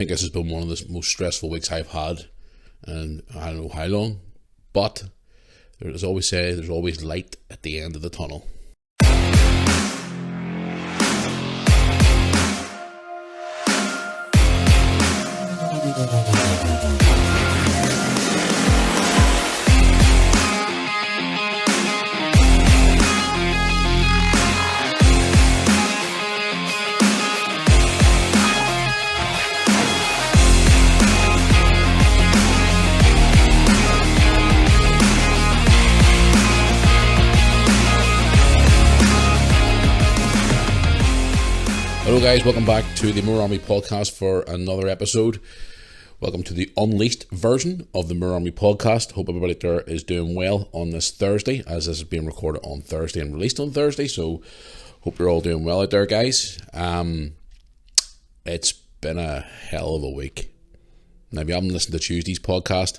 think this has been one of the most stressful weeks I've had, and I don't know how long, but as I always say, there's always light at the end of the tunnel. Hello guys, welcome back to the Moore Army podcast for another episode. Welcome to the unleashed version of the Moore Army podcast. Hope everybody there is doing well on this Thursday, as this is being recorded on Thursday and released on Thursday. So hope you're all doing well out there, guys. It's been a hell of a week. Now, if you haven't listened to Tuesday's podcast,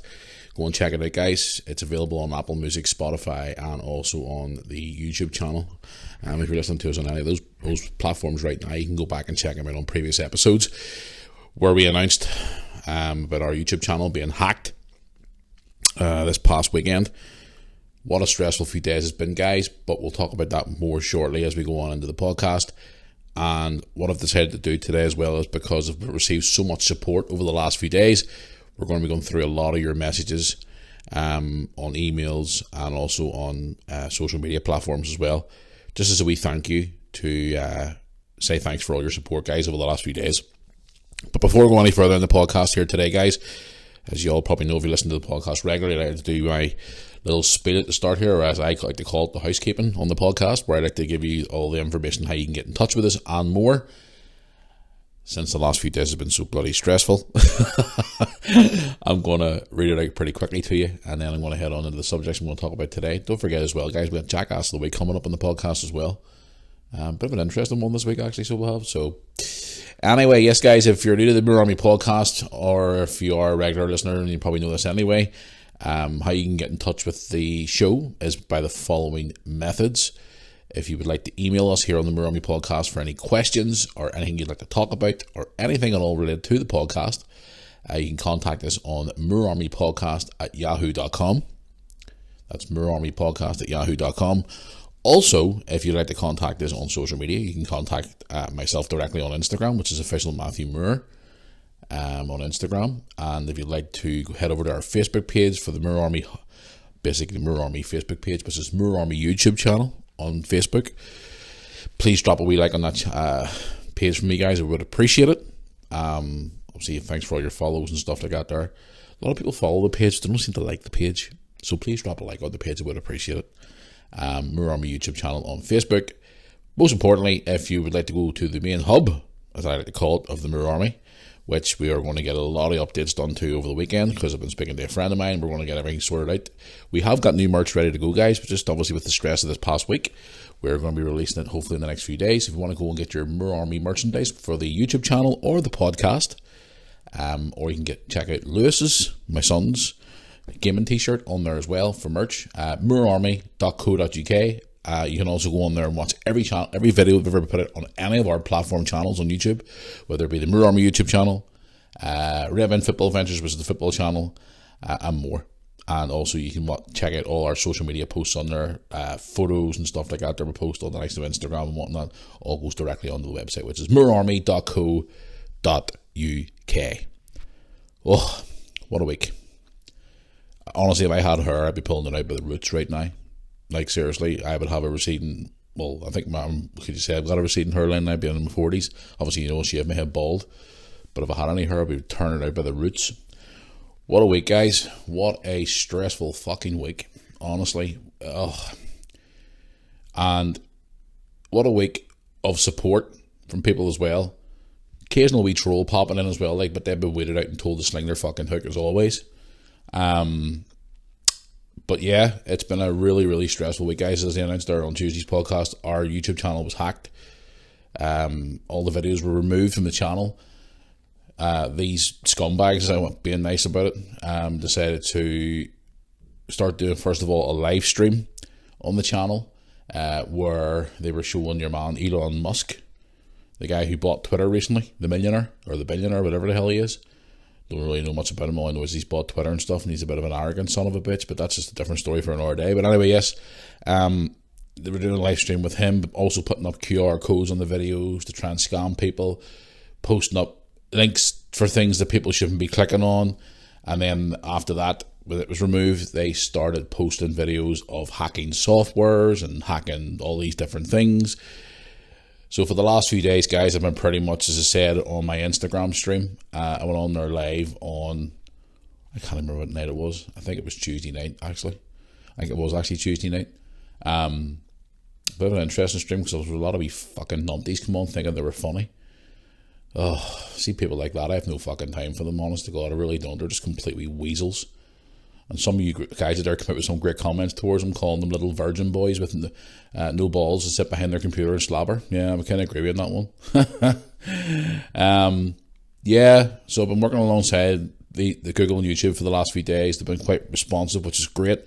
go and check it out, guys. It's available on Apple Music, Spotify, and also on the YouTube channel. If you're listening to us on any of those platforms right now, you can go back and check them out on previous episodes where we announced about our YouTube channel being hacked this past weekend. What a stressful few days it's been, guys, but we'll talk about that more shortly as we go on into the podcast. And what I've decided to do today as well is because I've received so much support over the last few days, we're going to be going through a lot of your messages on emails and also on social media platforms as well. Just as a wee thank you to say thanks for all your support, guys, over the last few days. But before we go any further in the podcast here today, guys, as you all probably know if you listen to the podcast regularly, I like to do my little spiel at the start here, or as I like to call it, the housekeeping on the podcast, where I like to give you all the information how you can get in touch with us and more. Since the last few days have been so bloody stressful, I'm going to read it out pretty quickly to you, and then I'm going to head on into the subjects I'm going to talk about today. Don't forget as well, guys, we have Jackass of the Week coming up in the podcast as well. Bit of an interesting one this week, actually, so we'll have. So, anyway, yes, guys, if you're new to the Moore Army podcast, or if you are a regular listener, and you probably know this anyway, how you can get in touch with the show is by the following methods. If you would like to email us here on the Moore Army podcast for any questions or anything you'd like to talk about or anything at all related to the podcast, you can contact us on moorearmypodcast@yahoo.com. That's moorearmypodcast@yahoo.com. Also, if you'd like to contact us on social media, you can contact myself directly on Instagram, which is official Matthew Moore on Instagram. And if you'd like to head over to our Facebook page for the Moore Army, basically the Moore Army Facebook page, which is Moore Army YouTube channel on Facebook, please drop a wee like on that page for me, guys. I would appreciate it. Obviously, thanks for all your follows and stuff like that there. A lot of people follow the page, they don't seem to like the page, so please drop a like on the page. I would appreciate it. Moore Army YouTube channel on Facebook. Most importantly, if you would like to go to the main hub, as I like to call it, of the Moore Army, which we are going to get a lot of updates done to over the weekend, because I've been speaking to a friend of mine. We're going to get everything sorted out. We have got new merch ready to go, guys, but just obviously with the stress of this past week, we're going to be releasing it hopefully in the next few days. If you want to go and get your Moore Army merchandise for the YouTube channel or the podcast, or you can check out Lewis's, my son's, gaming t-shirt on there as well for merch, moorearmy.co.uk. You can also go on there and watch every video we've ever put out on any of our platform channels on YouTube, whether it be the Moore Army YouTube channel, Revan Football Adventures, which is the football channel, and more. And also you can check out all our social media posts on there, photos and stuff like that that we post on the likes of Instagram and whatnot. All goes directly onto the website, which is moorearmy.co.uk. Oh, what a week. Honestly, if I had hair, I'd be pulling it out by the roots right now. Like, seriously, I would have a receding, well, I think, could you say I've got a receding hairline now, being in my 40s. Obviously, you know, shave my head bald. But if I had any hair, I'd be turning it out by the roots. What a week, guys. What a stressful fucking week, honestly. Ugh. And what a week of support from people as well. Occasional wee troll popping in as well, like, but they've been waited out and told to sling their fucking hook as always. But yeah, it's been a really, really stressful week, guys. As I announced there on Tuesday's podcast, our YouTube channel was hacked. All the videos were removed from the channel. These scumbags, I want being nice about it, decided to start doing, first of all, a live stream on the channel where they were showing your man Elon Musk the guy who bought Twitter recently, the millionaire, or the billionaire, whatever the hell he is. Don't really know much about him. All I know is he's bought Twitter and stuff, and he's a bit of an arrogant son of a bitch, but that's just a different story for another day. But anyway, yes, they were doing a live stream with him, but also putting up QR codes on the videos to try and scam people, posting up links for things that people shouldn't be clicking on. And then after that, when it was removed, they started posting videos of hacking softwares and hacking all these different things. So for the last few days, guys, I've been pretty much, as I said, on my Instagram stream. I went on there live on, I can't remember what night it was. I think it was Tuesday night, actually. I think it was actually Tuesday night. Bit of an interesting stream because there was a lot of wee fucking numpties come on thinking they were funny. Oh, see people like that, I have no fucking time for them, honest to God, I really don't. They're just completely weasels. And some of you guys out there come out with some great comments towards them, calling them little virgin boys with no balls to sit behind their computer and slobber. Yeah, I kind of agree with that one. Yeah, so I've been working alongside the Google and YouTube for the last few days. They've been quite responsive, which is great.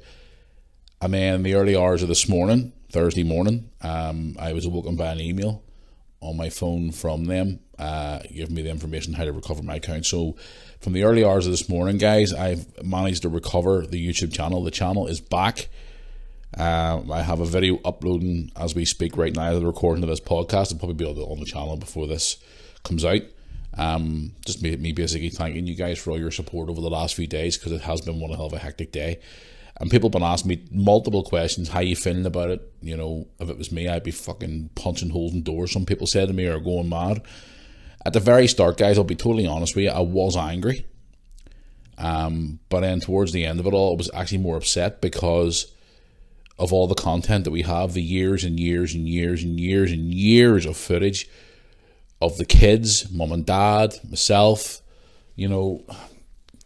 And then in the early hours of this morning, Thursday morning, I was awoken by an email on my phone from them, giving me the information how to recover my account. So from the early hours of this morning, guys, I've managed to recover the YouTube channel. The channel is back. I have a video uploading as we speak right now, the recording of this podcast. I'll probably be on the channel before this comes out. Just me basically thanking you guys for all your support over the last few days, because it has been one hell of a hectic day. And people have been asking me multiple questions, how you feeling about it? You know, if it was me, I'd be fucking punching holes in doors, some people said to me, or going mad. At the very start, guys, I'll be totally honest with you, I was angry. But then towards the end of it all, I was actually more upset because of all the content that we have, the years and years and years and years and years of footage of the kids, mum and dad, myself, you know,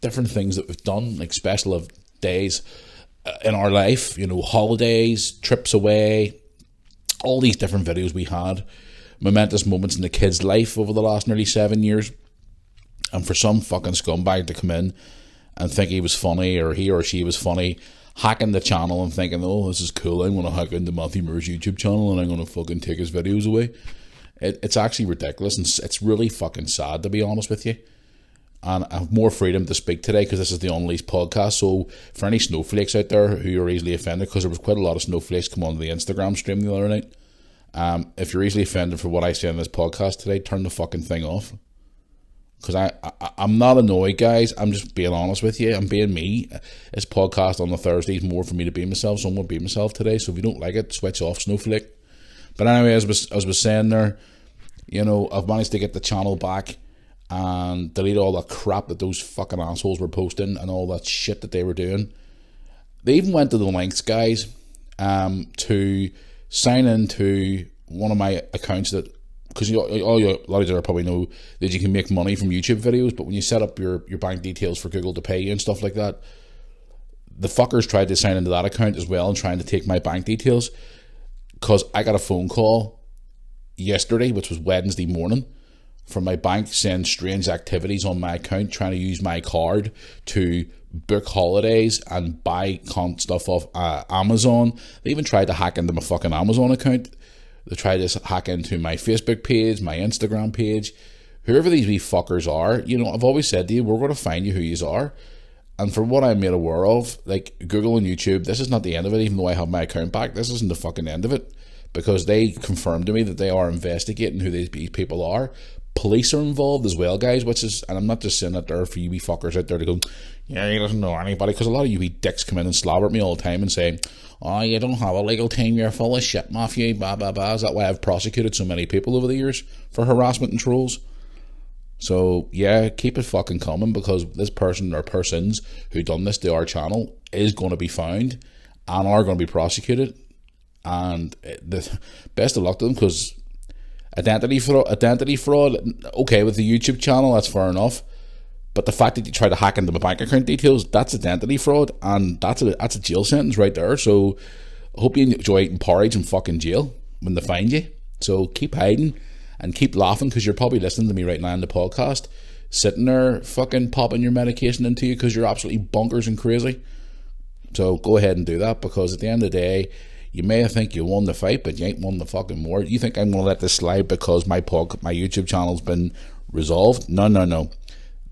different things that we've done, like special of days in our life, you know, holidays, trips away, all these different videos we had, momentous moments in the kid's life over the last nearly 7 years. And for some fucking scumbag to come in and think he was funny, or he or she was funny, hacking the channel and thinking, oh, this is cool, I'm going to hack into Matthew Moore's YouTube channel and I'm going to fucking take his videos away. It's actually ridiculous, and it's really fucking sad, to be honest with you. And I have more freedom to speak today because this is the Unleashed podcast. So for any snowflakes out there who are easily offended, because there was quite a lot of snowflakes come on the Instagram stream the other night, if you're easily offended for what I say on this podcast today, turn the fucking thing off. Because I'm not annoyed, guys. I'm just being honest with you. I'm being me. This podcast on the Thursday is more for me to be myself, so I'm going to be myself today. So if you don't like it, switch off, snowflake. But anyway, as I was saying there, you know, I've managed to get the channel back and delete all the crap that those fucking assholes were posting and all that shit that they were doing. They even went to the lengths, guys, to sign into one of my accounts that, because a lot of you probably know that you can make money from YouTube videos, but when you set up your bank details for Google to pay you and stuff like that, the fuckers tried to sign into that account as well and trying to take my bank details, because I got a phone call yesterday, which was Wednesday morning, from my bank saying strange activities on my account, trying to use my card to book holidays and buy stuff off Amazon. They even tried to hack into my fucking Amazon account. They tried to hack into my Facebook page, my Instagram page. Whoever these wee fuckers are, you know, I've always said to you, we're going to find you who you are. And from what I'm made aware of, like Google and YouTube, this is not the end of it, even though I have my account back. This isn't the fucking end of it, because they confirmed to me that they are investigating who these people are. Police are involved as well, guys, which is, and I'm not just saying that there for you wee fuckers out there to go, yeah, he doesn't know anybody, because a lot of you wee dicks come in and slobber at me all the time and say, oh, you don't have a legal team, you're full of shit, Matthew, blah, blah, blah. Is that why I've prosecuted so many people over the years for harassment and trolls? So, yeah, keep it fucking coming, because this person or persons who done this to our channel is going to be found and are going to be prosecuted. And the best of luck to them, because identity fraud, okay, with the YouTube channel, that's fair enough. But the fact that you try to hack into my bank account details, that's identity fraud, and that's a jail sentence right there. So I hope you enjoy eating porridge in fucking jail when they find you. So keep hiding and keep laughing, because you're probably listening to me right now in the podcast, sitting there fucking popping your medication into you because you're absolutely bonkers and crazy. So go ahead and do that, because at the end of the day, You may think you won the fight, but you ain't won the fucking war. You think I'm going to let this slide because my YouTube channel's been resolved? No.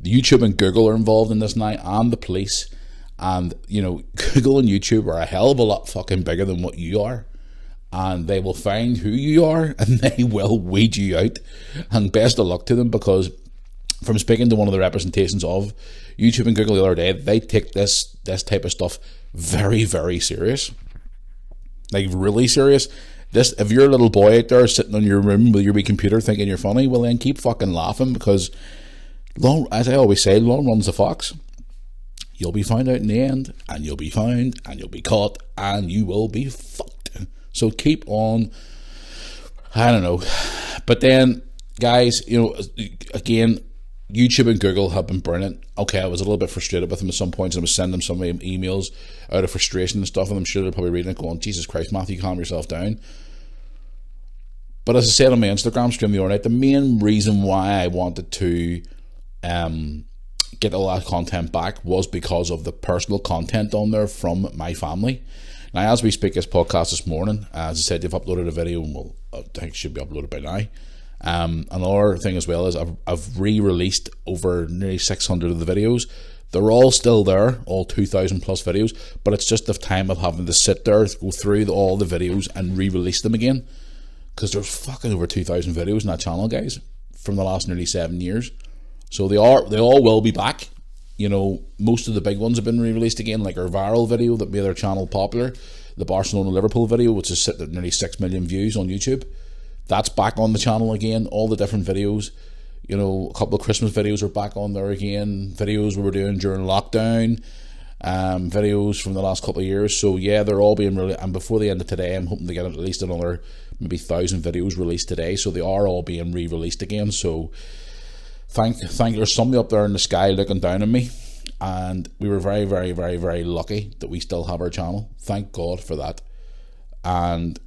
YouTube and Google are involved in this now, and the police. And, Google and YouTube are a hell of a lot fucking bigger than what you are. And they will find who you are, and they will weed you out. And best of luck to them, because from speaking to one of the representations of YouTube and Google the other day, they take this type of stuff very, very serious. Like, really serious. If you're a little boy out there sitting on your room with your wee computer thinking you're funny, well then keep fucking laughing, because as I always say, long runs the fox. You'll be found out in the end, and you'll be found, and you'll be caught, and you will be fucked. So keep on. I don't know. But then, guys, again, YouTube and Google have been brilliant. Okay, I was a little bit frustrated with them at some points, and I was sending them some emails out of frustration and stuff, and I'm sure they're probably reading it going, Jesus Christ, Matthew, calm yourself down. But as I said on my Instagram stream the other night, the main reason why I wanted to get all that content back was because of the personal content on there from my family. Now, as we speak this podcast this morning, as I said, they've uploaded a video, and I think it should be uploaded by now. Another thing as well is I've re-released over nearly 600 of the videos. They're all still there, all 2,000 plus videos, but it's just the time of having to sit there, go through all the videos and re-release them again, because there's fucking over 2,000 videos on that channel, guys, from the last nearly 7 years. So they all will be back. Most of the big ones have been re-released again, like our viral video that made their channel popular, the Barcelona-Liverpool video, which is sitting at nearly 6 million views on YouTube. That's back on the channel again. All the different videos, a couple of Christmas videos are back on there again. Videos we were doing during lockdown, videos from the last couple of years. So yeah, they're all being released. And before the end of today, I'm hoping to get at least another maybe 1,000 videos released today. So they are all being re-released again. So thank there's somebody up there in the sky looking down on me, and we were very, very, very, very lucky that we still have our channel. Thank God for that. And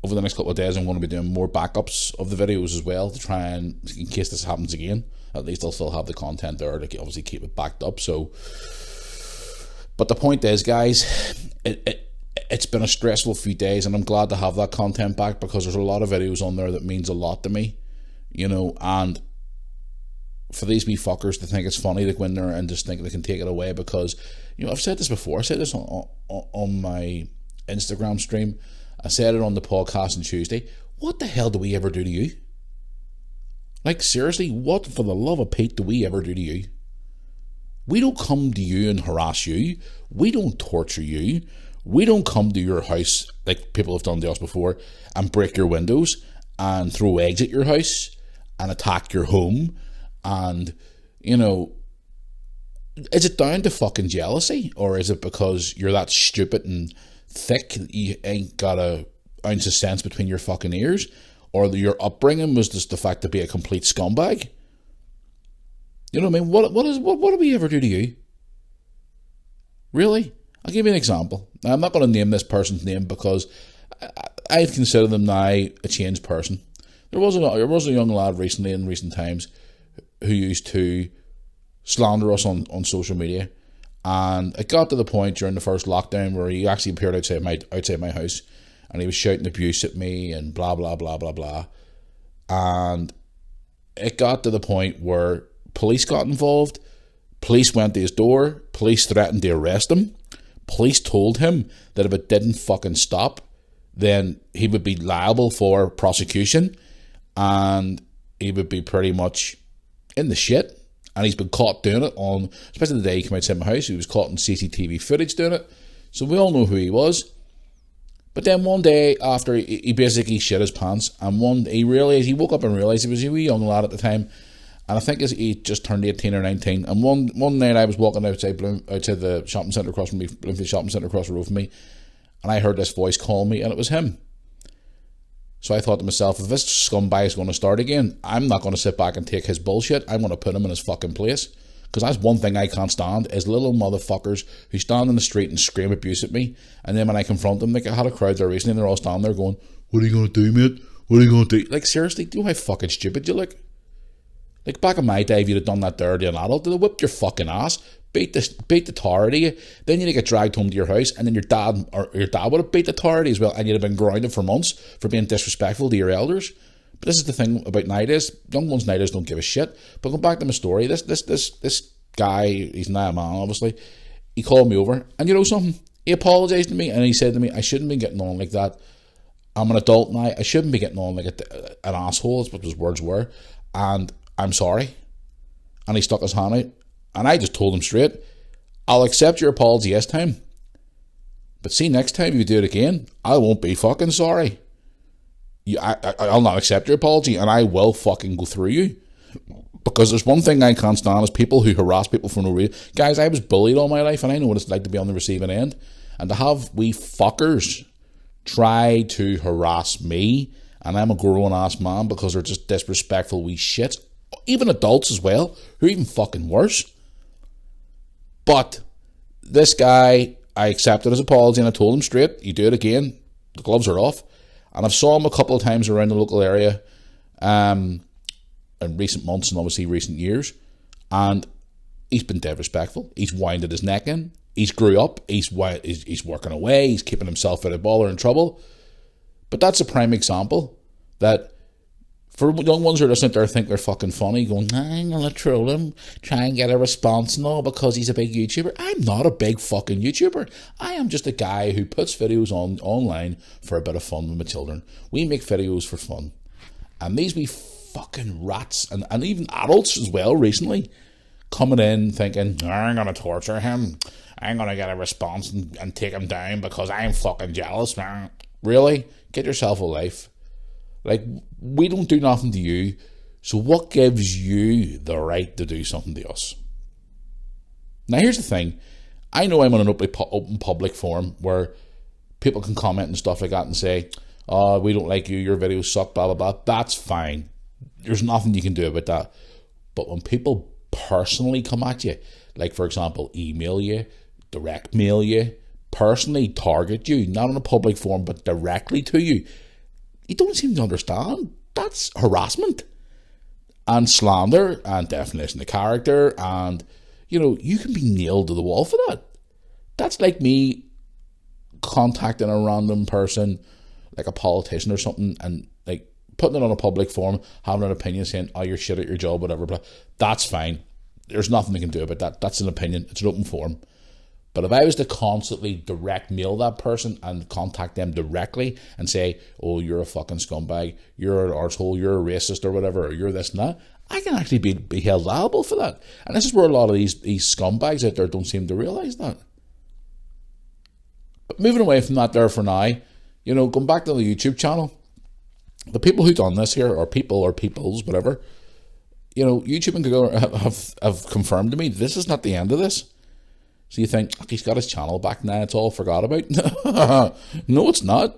over the next couple of days, I'm going to be doing more backups of the videos as well, to try and, in case this happens again, at least I'll still have the content there to obviously keep it backed up. So, but the point is, guys, it's been a stressful few days, and I'm glad to have that content back, because there's a lot of videos on there that means a lot to me, and for these wee fuckers to think it's funny to go in there and just think they can take it away, because I've said this before. I said this on my Instagram stream. I said it on the podcast on Tuesday. What the hell do we ever do to you? Like, seriously, what for the love of Pete do we ever do to you? We don't come to you and harass you. We don't torture you. We don't come to your house like people have done to us before and break your windows and throw eggs at your house and attack your home. And, is it down to fucking jealousy, or is it because you're that stupid and thick that you ain't got a ounce of sense between your fucking ears, or your upbringing was just the fact to be a complete scumbag? You know what I mean? What do we ever do to you? Really? I'll give you an example. Now, I'm not going to name this person's name, because I've considered them now a changed person. There was a young lad recently, in recent times, who used to slander us on social media, and it got to the point during the first lockdown where he actually appeared outside my house, and he was shouting abuse at me and blah blah blah blah blah, and it got to the point where police got involved. Police went to his door. Police threatened to arrest him. Police told him that if it didn't fucking stop, then he would be liable for prosecution, and he would be pretty much in the shit. And he's been caught doing it on, especially the day he came outside my house, he was caught in CCTV footage doing it. So we all know who he was. But then one day after, he basically shit his pants, and he woke up and realised he was a wee young lad at the time, and I think he just turned 18 or 19. And one night I was walking outside the shopping centre across from me, Bloomfield Shopping Centre across the road from me, and I heard this voice call me, and it was him. So I thought to myself, if this scumbag is going to start again, I'm not going to sit back and take his bullshit. I'm going to put him in his fucking place. Because that's one thing I can't stand, is little motherfuckers who stand in the street and scream abuse at me, and then when I confront them, like I had a crowd there recently, and they're all standing there going, "What are you going to do, mate? What are you going to do?" Like, seriously, do you know how fucking stupid you look? Like, back in my day, if you'd have done that there to an adult, they'd have whipped your fucking ass. beat the tar out of you, then you'd get dragged home to your house, and then your dad would have beat the tar out of you as well, and you'd have been grounded for months for being disrespectful to your elders. But this is the thing about nowadays. Young ones nowadays don't give a shit. But going back to my story, this guy, he's now a man, obviously, he called me over, and you know something? He apologised to me, and he said to me, I shouldn't be getting on like that. I'm an adult now. I shouldn't be getting on like an asshole, is what his words were. And I'm sorry. And he stuck his hand out. And I just told him straight, I'll accept your apology this time. But see, next time you do it again, I won't be fucking sorry. I'll not accept your apology, and I will fucking go through you. Because there's one thing I can't stand is people who harass people for no reason. Guys, I was bullied all my life, and I know what it's like to be on the receiving end. And to have wee fuckers try to harass me, and I'm a grown-ass man, because they're just disrespectful wee shits. Even adults as well, who are even fucking worse. But this guy, I accepted his apology, and I told him straight, you do it again, the gloves are off. And I've saw him a couple of times around the local area in recent months and obviously recent years, and he's been disrespectful. He's winded his neck in. He's grew up. He's working away. He's keeping himself out of bother and trouble. But that's a prime example that for young ones who are listening there think they're fucking funny, going, I'm going to troll him, try and get a response and all because he's a big YouTuber. I'm not a big fucking YouTuber. I am just a guy who puts videos online for a bit of fun with my children. We make videos for fun. And these wee fucking rats, and even adults as well recently, coming in thinking, I'm going to torture him. I'm going to get a response and take him down because I'm fucking jealous, man. Really? Get yourself a life. Like, we don't do nothing to you, so what gives you the right to do something to us? Now, here's the thing. I know I'm on an open public forum where people can comment and stuff like that and say, oh, we don't like you, your videos suck, blah, blah, blah. That's fine. There's nothing you can do about that. But when people personally come at you, like, for example, email you, direct mail you, personally target you, not on a public forum, but directly to you, you don't seem to understand. That's harassment and slander and defamation of character, and you can be nailed to the wall for that. That's like me contacting a random person, like a politician or something, and like putting it on a public forum, having an opinion, saying, oh, you're shit at your job, whatever, blah. That's fine. There's nothing they can do about that. That's an opinion. It's an open forum. But if I was to constantly direct mail that person and contact them directly and say, oh, you're a fucking scumbag, you're an arsehole, you're a racist or whatever, or you're this and that, I can actually be held liable for that. And this is where a lot of these scumbags out there don't seem to realise that. But moving away from that there for now, going back to the YouTube channel, the people who done this here, or peoples, whatever, YouTube and Google have confirmed to me this is not the end of this. So you think, he's got his channel back now, it's all forgot about. No, it's not.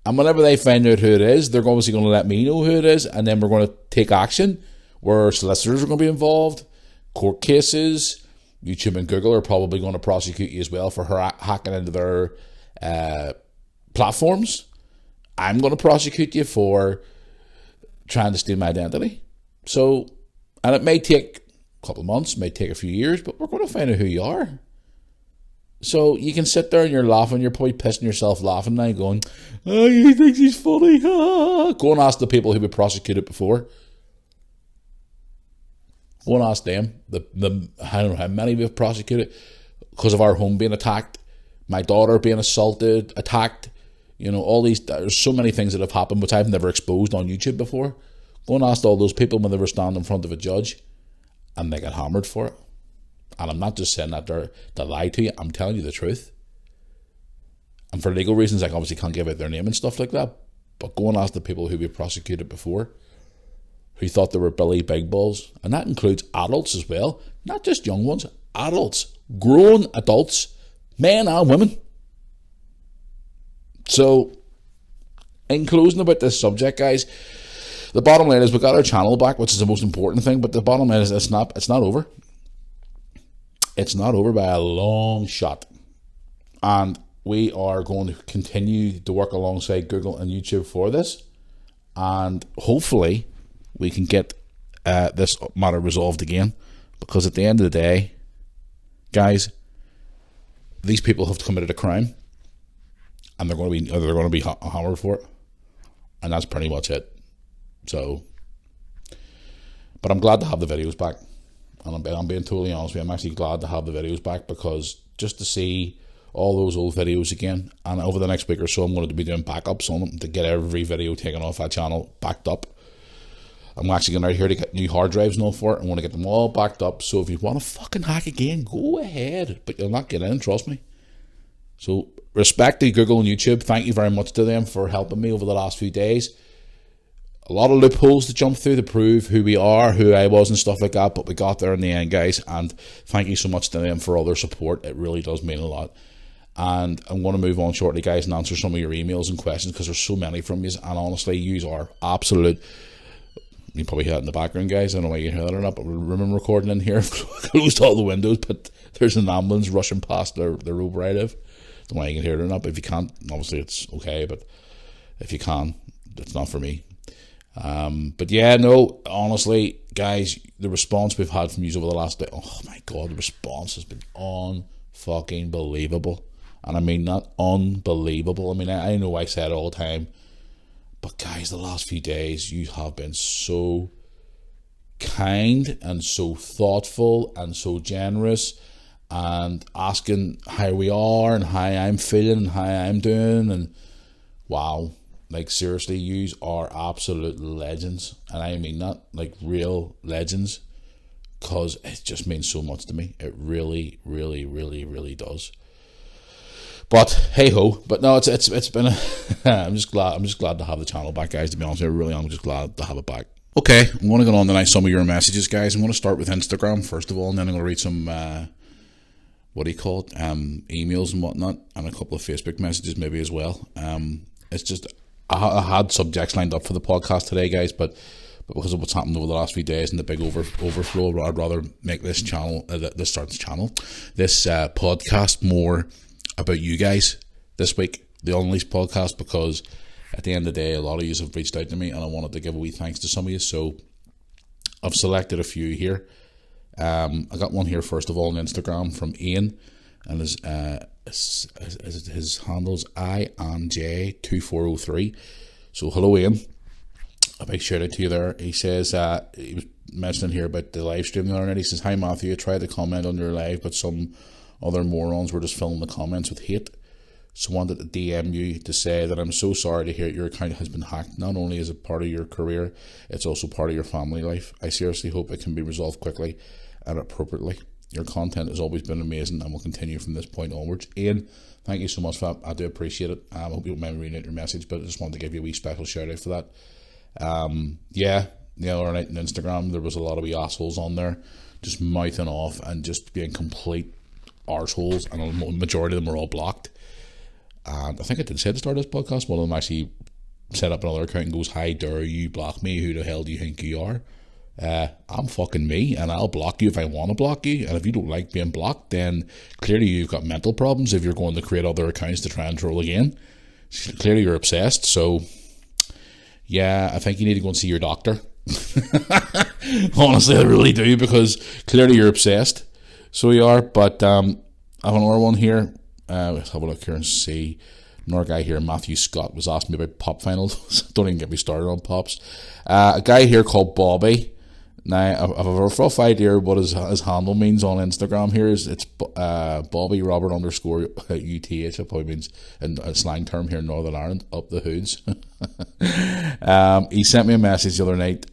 And whenever they find out who it is, they're obviously going to let me know who it is, and then we're going to take action where solicitors are going to be involved, court cases. YouTube and Google are probably going to prosecute you as well for hacking into their platforms. I'm going to prosecute you for trying to steal my identity. So, and it may take a couple of months, may take a few years, but we're going to find out who you are. So you can sit there and you're laughing, you're probably pissing yourself laughing now, going, oh, he thinks he's funny. Go and ask the people who were prosecuted before. Go and ask them. I don't know how many we've prosecuted because of our home being attacked, my daughter being assaulted, attacked. All these, there's so many things that have happened which I've never exposed on YouTube before. Go and ask all those people when they were standing in front of a judge and they got hammered for it. And I'm not just saying that there to lie to you, I'm telling you the truth. And for legal reasons, I obviously can't give out their name and stuff like that. But go and ask the people who we prosecuted before, who thought they were Billy Big Balls. And that includes adults as well. Not just young ones, adults, grown adults, men and women. So, in closing about this subject, guys, the bottom line is we got our channel back, which is the most important thing, but the bottom line is it's not over. It's not over by a long shot. And we are going to continue to work alongside Google and YouTube for this. And hopefully we can get this matter resolved again. Because at the end of the day, guys, these people have committed a crime, and they're going to be hammered for it, and that's pretty much it. So, but I'm glad to have the videos back, and I'm being totally honest with you. I'm actually glad to have the videos back, because just to see all those old videos again, and over the next week or so I'm going to be doing backups on them to get every video taken off that channel backed up. I'm actually going out here to get new hard drives and all for it. I want to get them all backed up, so if you want to fucking hack again, go ahead, but you'll not get in, trust me. So respect to Google and YouTube. Thank you very much to them for helping me over the last few days. A lot of loopholes to jump through to prove who we are, who I was and stuff like that, but we got there in the end, guys, and thank you so much to them for all their support. It really does mean a lot. And I'm going to move on shortly, guys, and answer some of your emails and questions, because there's so many from you, and honestly, you are absolute. You probably hear that in the background, guys. I don't know why you hear that or not, but remember recording in here. I've closed all the windows, but there's an ambulance rushing past the road where I live. Don't know why you can hear it or not, but if you can't, obviously it's okay, but if you can, it's not for me. But yeah, no, honestly, guys, the response we've had from you over the last day, oh my god, the response has been fucking believable. And I mean that, unbelievable. I mean, I know I say it all the time, but guys, the last few days, you have been so kind and so thoughtful and so generous, and asking how we are and how I'm feeling and how I'm doing, and wow, like seriously, yous are absolute legends, and I mean that, like real legends, because it just means so much to me. It really, really, really, really does. But hey ho, but no, it's been a I'm just glad to have the channel back, guys, to be honest. I really am just glad to have it back. Okay, I'm going to go on tonight some of your messages, guys. I'm going to start with Instagram first of all, and then I'm going to read some emails and whatnot, and a couple of Facebook messages maybe as well. It's just I had subjects lined up for the podcast today, guys, but because of what's happened over the last few days and the big overflow, I'd rather make this podcast more about you guys this week, the Unleashed podcast, because at the end of the day, a lot of you have reached out to me, and I wanted to give a wee thanks to some of you. So I've selected a few here. I got one here first of all on Instagram from Ian, and his handle's IANJ2403. So hello Ian, a big shout out to you there. He says he was mentioning here about the live stream the other night. He says, hi Matthew, I tried to comment on your live, but some other morons were just filling the comments with hate. So wanted to DM you to say that I'm so sorry to hear your account has been hacked. Not only is it part of your career, it's also part of your family life. I seriously hope it can be resolved quickly and appropriately. Your content has always been amazing and will continue from this point onwards. Ian, thank you so much for that. I do appreciate it. I hope you don't mind me reading out your message, but I just wanted to give you a wee special shout out for that. Yeah, the other night on Instagram, there was a lot of wee assholes on there just mouthing off and just being complete arseholes, and a majority of them were all blocked. And I think I did say at the start of this podcast, one of them actually set up another account and goes, how dare you block me? Who the hell do you think you are? I'm fucking me, and I'll block you if I want to block you. And if you don't like being blocked, then clearly you've got mental problems if you're going to create other accounts to try and troll again. Clearly you're obsessed. So yeah, I think you need to go and see your doctor. Honestly, I really do, because clearly you're obsessed. So you are. But I have another one here. Let's have a look here and see. Another guy here, Matthew Scott, was asking me about pop finals. Don't even get me started on pops. A guy here called Bobby. Now, I have a rough idea what his handle means on Instagram here. It's Bobby Robert _ UTH. It probably means, in a slang term here in Northern Ireland, up the hoods. He sent me a message the other night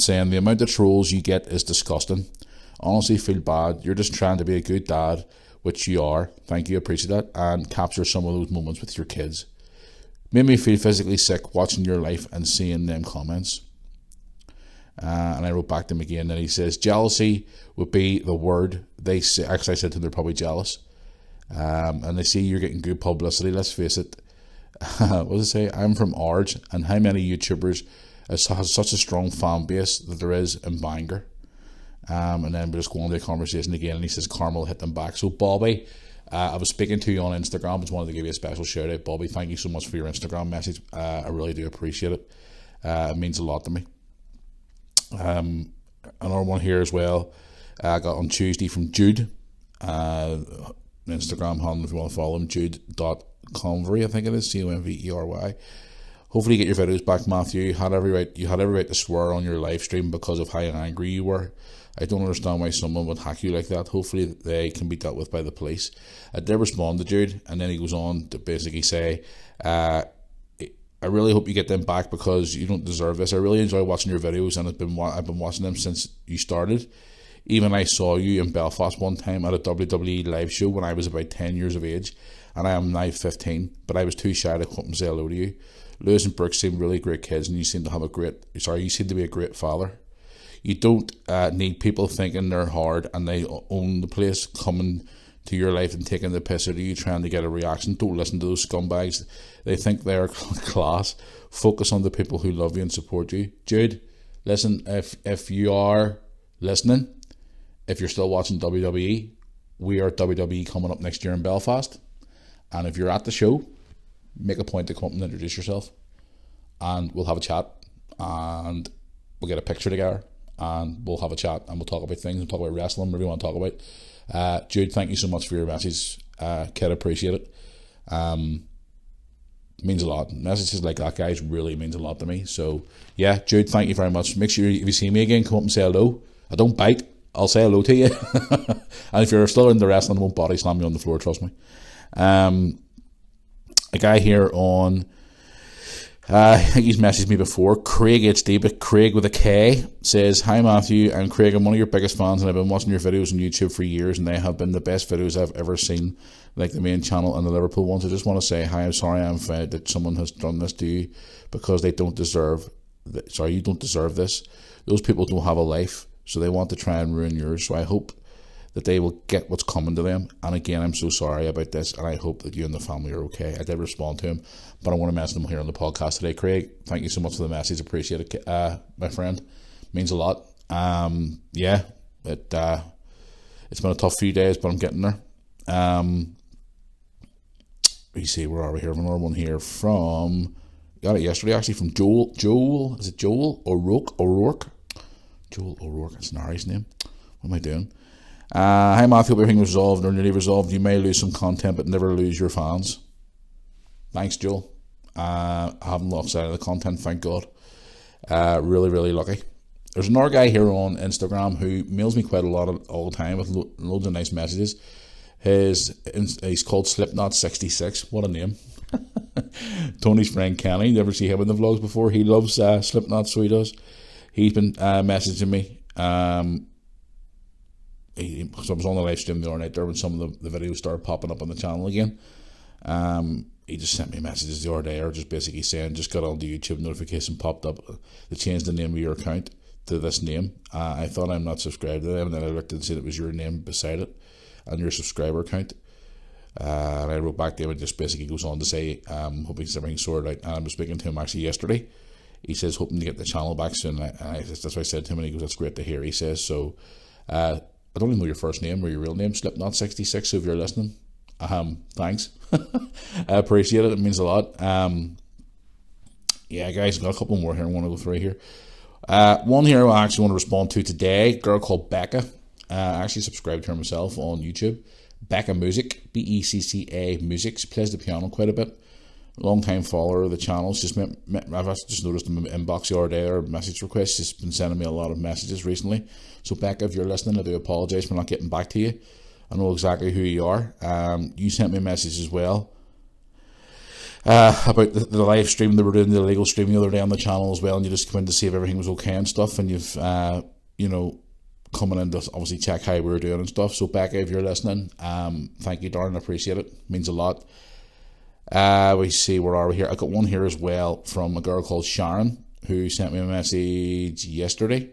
saying the amount of trolls you get is disgusting. Honestly, feel bad. You're just trying to be a good dad, which you are. Thank you, appreciate that. And capture some of those moments with your kids. Made me feel physically sick watching your life and seeing them comments. And I wrote back to him again, and he says, jealousy would be the word. They say, actually I said to them, they're probably jealous. And they see you're getting good publicity, let's face it. What does it say? I'm from Arge, and how many YouTubers has such a strong fan base that there is in Bangor? And then we just go on to a conversation again, and he says karma will hit them back. So Bobby, I was speaking to you on Instagram. I just wanted to give you a special shout out. Bobby, thank you so much for your Instagram message. I really do appreciate it. It means a lot to me. Another one here as well, I got on Tuesday from Jude. Instagram handle if you want to follow him, Jude.Convery, I think it is, Convery. Hopefully you get your videos back, Matthew. You had every right to swear on your live stream because of how angry you were. I don't understand why someone would hack you like that. Hopefully they can be dealt with by the police. I did respond to Jude, and then he goes on to basically say, I really hope you get them back because you don't deserve this. I really enjoy watching your videos, and I've been watching them since you started. Even I saw you in Belfast one time at a WWE live show when I was about 10 years of age, and I am now 15, but I was too shy to come up and say hello to you. Lewis and Brooks seem really great kids, and you seem to be a great father. You don't need people thinking they're hard and they own the place coming to your life and taking the piss out of you trying to get a reaction. Don't listen to those scumbags. They think they're class. Focus on the people who love you and support you. Jude, listen, if you are listening, if you're still watching WWE, we are at WWE coming up next year in Belfast. And if you're at the show, make a point to come up and introduce yourself. And we'll have a chat. And we'll get a picture together. And we'll have a chat. And we'll talk about things. We'll talk about wrestling, whatever you want to talk about. Jude, thank you so much for your message. Kid, appreciate it. Means a lot. Messages like that, guys, really means a lot to me. So, yeah, Jude, thank you very much. Make sure if you see me again, come up and say hello. I don't bite. I'll say hello to you. And if you're still in the wrestling, I won't body slam you on the floor, trust me. A guy here on, I think he's messaged me before, Craig HD, but Craig with a K, says, "Hi Matthew, I'm Craig. I'm one of your biggest fans and I've been watching your videos on YouTube for years and they have been the best videos I've ever seen, like the main channel and the Liverpool ones. I just want to say, hi, I'm sorry I'm offended that someone has done this to you because they don't deserve, you don't deserve this. Those people don't have a life, so they want to try and ruin yours. So I hope that they will get what's coming to them. And again, I'm so sorry about this, and I hope that you and the family are okay." I did respond to him, but I want to mention him here on the podcast today. Craig, thank you so much for the message. Appreciate it, my friend. Means a lot. Yeah, it's been a tough few days, but I'm getting there. You see, where are we here? Another one here from, got it yesterday actually, from Joel, is it Joel O'Rourke? Joel O'Rourke, that's an Irish name. What am I doing? Hi Matthew, hope everything resolved or nearly resolved. You may lose some content but never lose your fans. Thanks, Joel. I haven't lost sight of the content, thank God. Really, really lucky. There's another guy here on Instagram who mails me quite a lot all the time with loads of nice messages. He's called Slipknot66. What a name. Tony's friend Kenny. You ever see him in the vlogs before? He loves Slipknot, so he does. He's been messaging me. So I was on the live stream the other night there when some of the videos started popping up on the channel again. He just sent me messages the other day, or just basically saying, just got on the YouTube notification popped up. They changed the name of your account to this name. I thought I'm not subscribed to them, and then I looked and said it was your name beside it and your subscriber account. And I wrote back to him and just basically goes on to say, hoping everything's sorted out. And I was speaking to him actually yesterday. He says, hoping to get the channel back soon. That's what I said to him, and he goes, that's great to hear. He says, so I don't even know your first name or your real name, Slipknot66, so if you're listening, thanks. I appreciate it. It means a lot. Yeah, guys, I've got a couple more here I want to go through here. One here I actually want to respond to today, a girl called Becca. I actually subscribed to her myself on YouTube. Becca Music, Becca Music. She plays the piano quite a bit. Long time follower of the channel. I've just noticed in my inbox the other day, or message requests. She's been sending me a lot of messages recently. So Becca, if you're listening, I do apologise for not getting back to you. I know exactly who you are. You sent me a message as well about the live stream. They were doing the illegal stream the other day on the channel as well, and you just came in to see if everything was okay and stuff, and you've coming in to obviously check how we were doing and stuff. So Becca, if you're listening, thank you, darling. I appreciate it. Means a lot. We see, where are we here? I got one here as well from a girl called Sharon who sent me a message yesterday.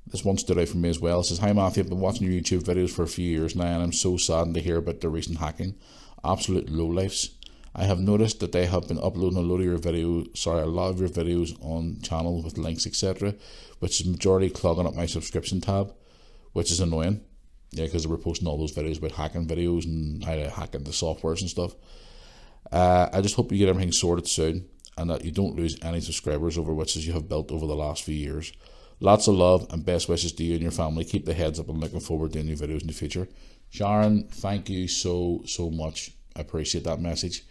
This one stood out for me as well. It says, hi Matthew, I've been watching your YouTube videos for a few years now and I'm so saddened to hear about the recent hacking. Absolute lowlifes. I have noticed that they have been uploading a lot of your videos on channel with links, etc., which is majority clogging up my subscription tab, which is annoying. Yeah, because they were posting all those videos about hacking videos and how to hack into softwares and stuff. I just hope you get everything sorted soon and that you don't lose any subscribers over which you have built over the last few years. Lots of love and best wishes to you and your family. Keep the heads up and looking forward to new videos in the future. Sharon, thank you so much. I appreciate that message.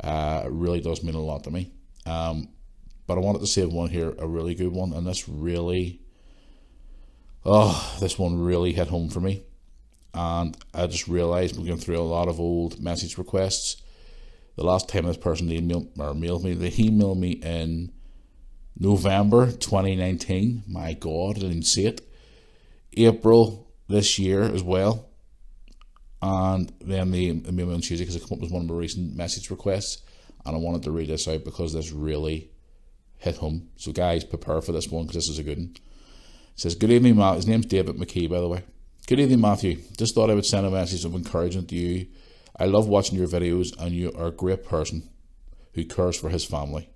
It really does mean a lot to me. But I wanted to save one here, a really good one, and this one really hit home for me. And I just realised we're going through a lot of old message requests. The last time this person emailed me in November 2019. My God, I didn't see it. April this year as well. And then the email on Tuesday, because it came up with one of my recent message requests. And I wanted to read this out because this really hit home. So guys, prepare for this one because this is a good one. It says, good evening, Matt. His name's David McKee, by the way. Good evening, Matthew. Just thought I would send a message of encouragement to you. I love watching your videos and you are a great person who cares for his family.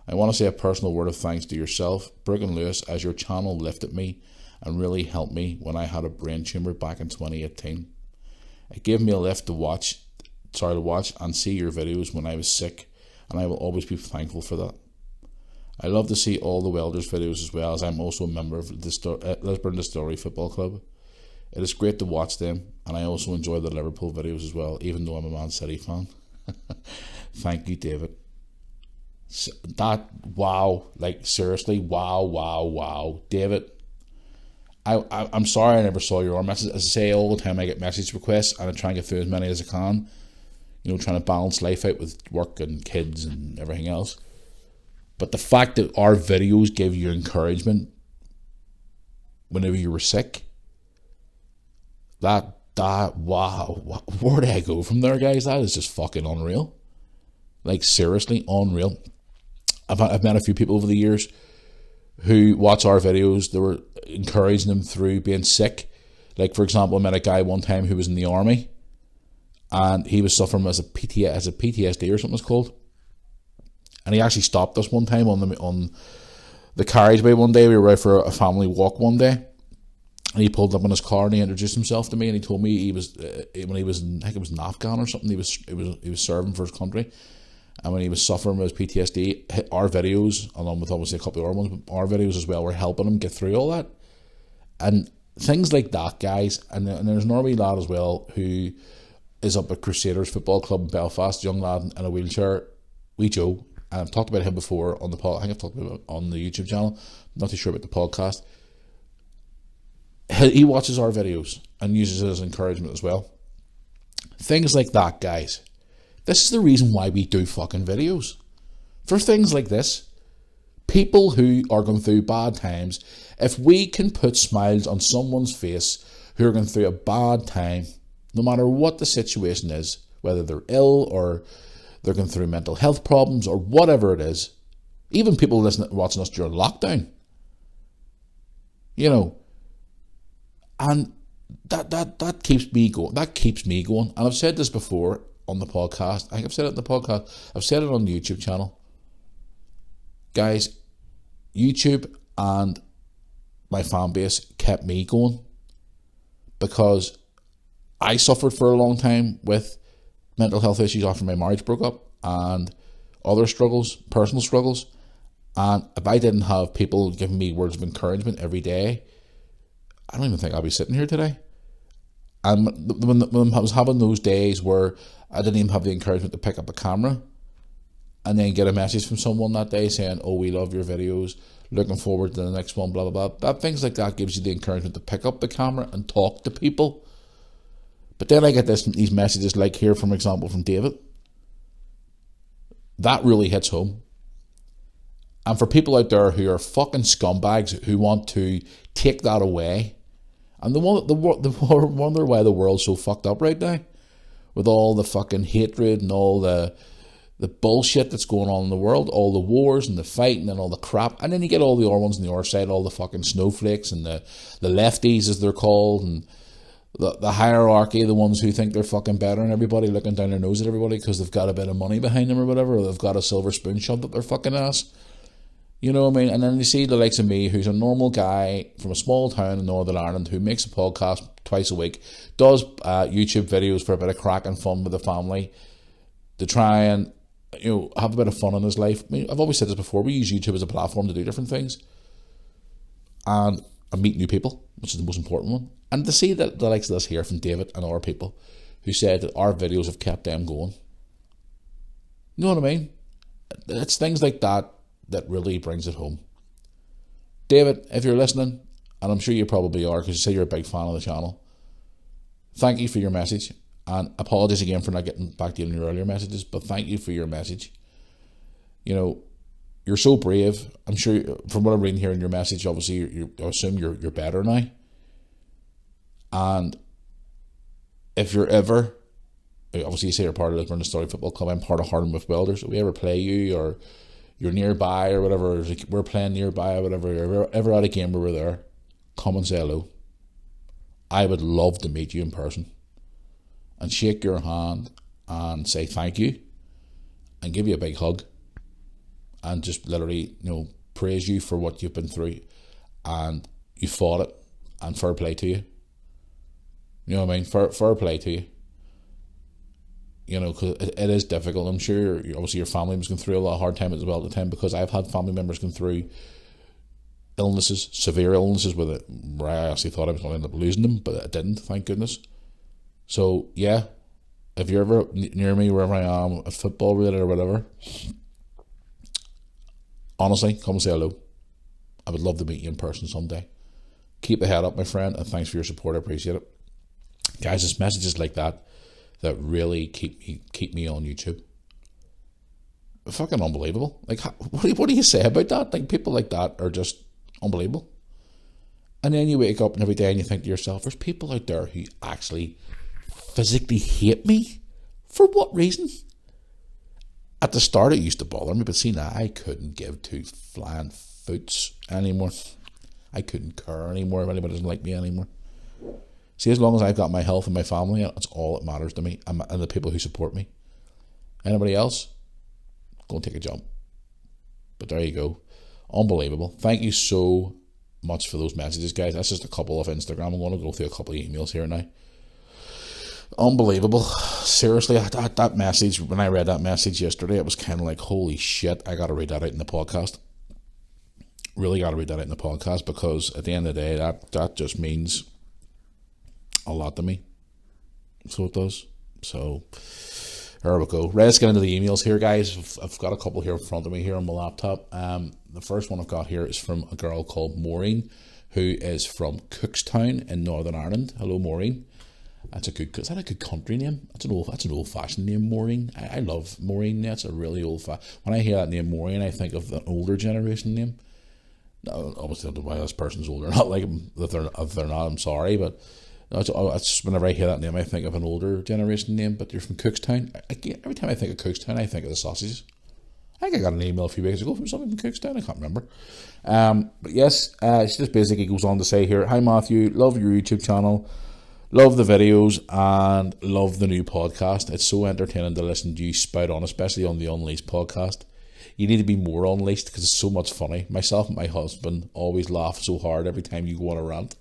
I want to say a personal word of thanks to yourself, Brooke and Lewis, as your channel lifted me and really helped me when I had a brain tumour back in 2018. It gave me a lift to watch and see your videos when I was sick, and I will always be thankful for that. I love to see all the Welders videos as well, as I'm also a member of the Lisburn Distillery Football Club. It is great to watch them, and I also enjoy the Liverpool videos as well, even though I'm a Man City fan. Thank you, David. Seriously, wow. David, I'm sorry I never saw your message. As I say all the time, I get message requests, and I try and get through as many as I can. You know, trying to balance life out with work and kids and everything else. But the fact that our videos gave you encouragement whenever you were sick, wow, where did I go from there, guys? That is just fucking unreal. Like, seriously, unreal. I've met a few people over the years who watch our videos. They were encouraging them through being sick. Like, for example, I met a guy one time who was in the army, and he was suffering as a PTSD or something it's called. And he actually stopped us one time on the carriageway one day. We were out for a family walk one day, and he pulled up in his car and he introduced himself to me, and he told me he was when he was in, I think it was in Afghan or something. He was serving for his country, and when he was suffering with his PTSD, our videos, along with obviously a couple of other ones, our videos as well, were helping him get through all that. And things like that, guys. And there's an army lad as well who is up at Crusaders Football Club in Belfast, young lad in a wheelchair, wee Joe. And I've talked about him before on the I think I've talked about it on the YouTube channel. I'm not too sure about the podcast. He watches our videos and uses it as encouragement as well. Things like that, guys. This is the reason why we do fucking videos. For things like this. People who are going through bad times. If we can put smiles on someone's face who are going through a bad time, no matter what the situation is, whether they're ill or they're going through mental health problems or whatever it is, even people watching us during lockdown, you know, and that keeps me going. That keeps me going. And I've said this before on the podcast. I think I've said it in the podcast. I've said it on the YouTube channel. Guys, YouTube and my fan base kept me going because I suffered for a long time with mental health issues after my marriage broke up and other struggles, personal struggles. And if I didn't have people giving me words of encouragement every day, I don't even think I'd be sitting here today. And when I was having those days where I didn't even have the encouragement to pick up a camera and then get a message from someone that day saying, oh, we love your videos, looking forward to the next one, blah, blah, blah. Things like that gives you the encouragement to pick up the camera and talk to people. But then I get these messages like here, for example, from David. That really hits home. And for people out there who are fucking scumbags who want to take that away, and they wonder why the world's so fucked up right now, with all the fucking hatred and all the bullshit that's going on in the world, all the wars and the fighting and all the crap, and then you get all the other ones on the other side, all the fucking snowflakes and the lefties as they're called, and the hierarchy, the ones who think they're fucking better than everybody, looking down their nose at everybody because they've got a bit of money behind them or whatever, or they've got a silver spoon shoved up their fucking ass. You know what I mean? And then you see the likes of me, who's a normal guy from a small town in Northern Ireland who makes a podcast twice a week, does YouTube videos for a bit of crack and fun with the family to try and, you know, have a bit of fun in his life. I mean, I've always said this before, we use YouTube as a platform to do different things. and I meet new people, which is the most important one. And to see that the likes of this here from David and other people who said that our videos have kept them going. You know what I mean? It's things like that that really brings it home. David, if you're listening, and I'm sure you probably are because you say you're a big fan of the channel, thank you for your message. And apologies again for not getting back to you in your earlier messages, but thank you for your message. You know, you're so brave. I'm sure from what I'm reading here in your message, obviously, I assume you're better now. And if you're ever, obviously you say you're part of Lisburn Story Football Club, I'm part of Hardenmouth Welders. If we ever play you or you're nearby or whatever, or we're playing nearby or whatever, you're ever at a game where we're there, come and say hello. I would love to meet you in person and shake your hand and say thank you and give you a big hug and just literally, praise you for what you've been through and you fought it, and fair play to you. You know what I mean? Fair play to you. Because it is difficult. I'm sure, obviously, your family was going through a lot of hard time as well at the time, because I've had family members going through illnesses, severe illnesses, where I actually thought I was going to end up losing them, but I didn't, thank goodness. So, yeah, if you're ever near me, wherever I am, at football related or whatever, honestly, come and say hello. I would love to meet you in person someday. Keep the head up, my friend, and thanks for your support. I appreciate it. Guys, it's messages like that really keep me on YouTube. Fucking unbelievable. Like, what do you say about that? Like, people like that are just unbelievable. And then you wake up every day and you think to yourself, there's people out there who actually physically hate me. For what reason? At the start it used to bother me, but see now I couldn't give two flying foots anymore. I couldn't care anymore if anybody doesn't like me anymore. See, as long as I've got my health and my family, that's all that matters to me, and the people who support me. Anybody else, go and take a jump. But there you go. Unbelievable. Thank you so much for those messages, guys. That's just a couple of Instagram. I'm going to go through a couple of emails here now. Unbelievable. Seriously, that message, when I read that message yesterday, it was kind of like, holy shit, I got to read that out in the podcast. Really got to read that out in the podcast, because at the end of the day, that just means a lot to me. So it does. So there we go. Right, let's get into the emails here, guys. I've got a couple here in front of me here on my laptop. The first one I've got here is from a girl called Maureen, who is from Cookstown in Northern Ireland. Hello, Maureen. Is that a good country name? That's an old-fashioned name, Maureen. I love Maureen. That's a really old-fashioned. When I hear that name, Maureen, I think of the older generation name. No, obviously, I don't know why this person's older. Not like if they're not, I'm sorry, but it's whenever I hear that name, I think of an older generation name. But you're from Cookstown. Every time I think of Cookstown, I think of the sausages. I think I got an email a few weeks ago from somebody from Cookstown. I can't remember. But yes, she just basically goes on to say here, hi Matthew, love your YouTube channel, love the videos, and love the new podcast. It's so entertaining to listen to you spout on, especially on the Unleashed podcast. You need to be more unleashed because it's so much funny. Myself and my husband always laugh so hard every time you go on a rant.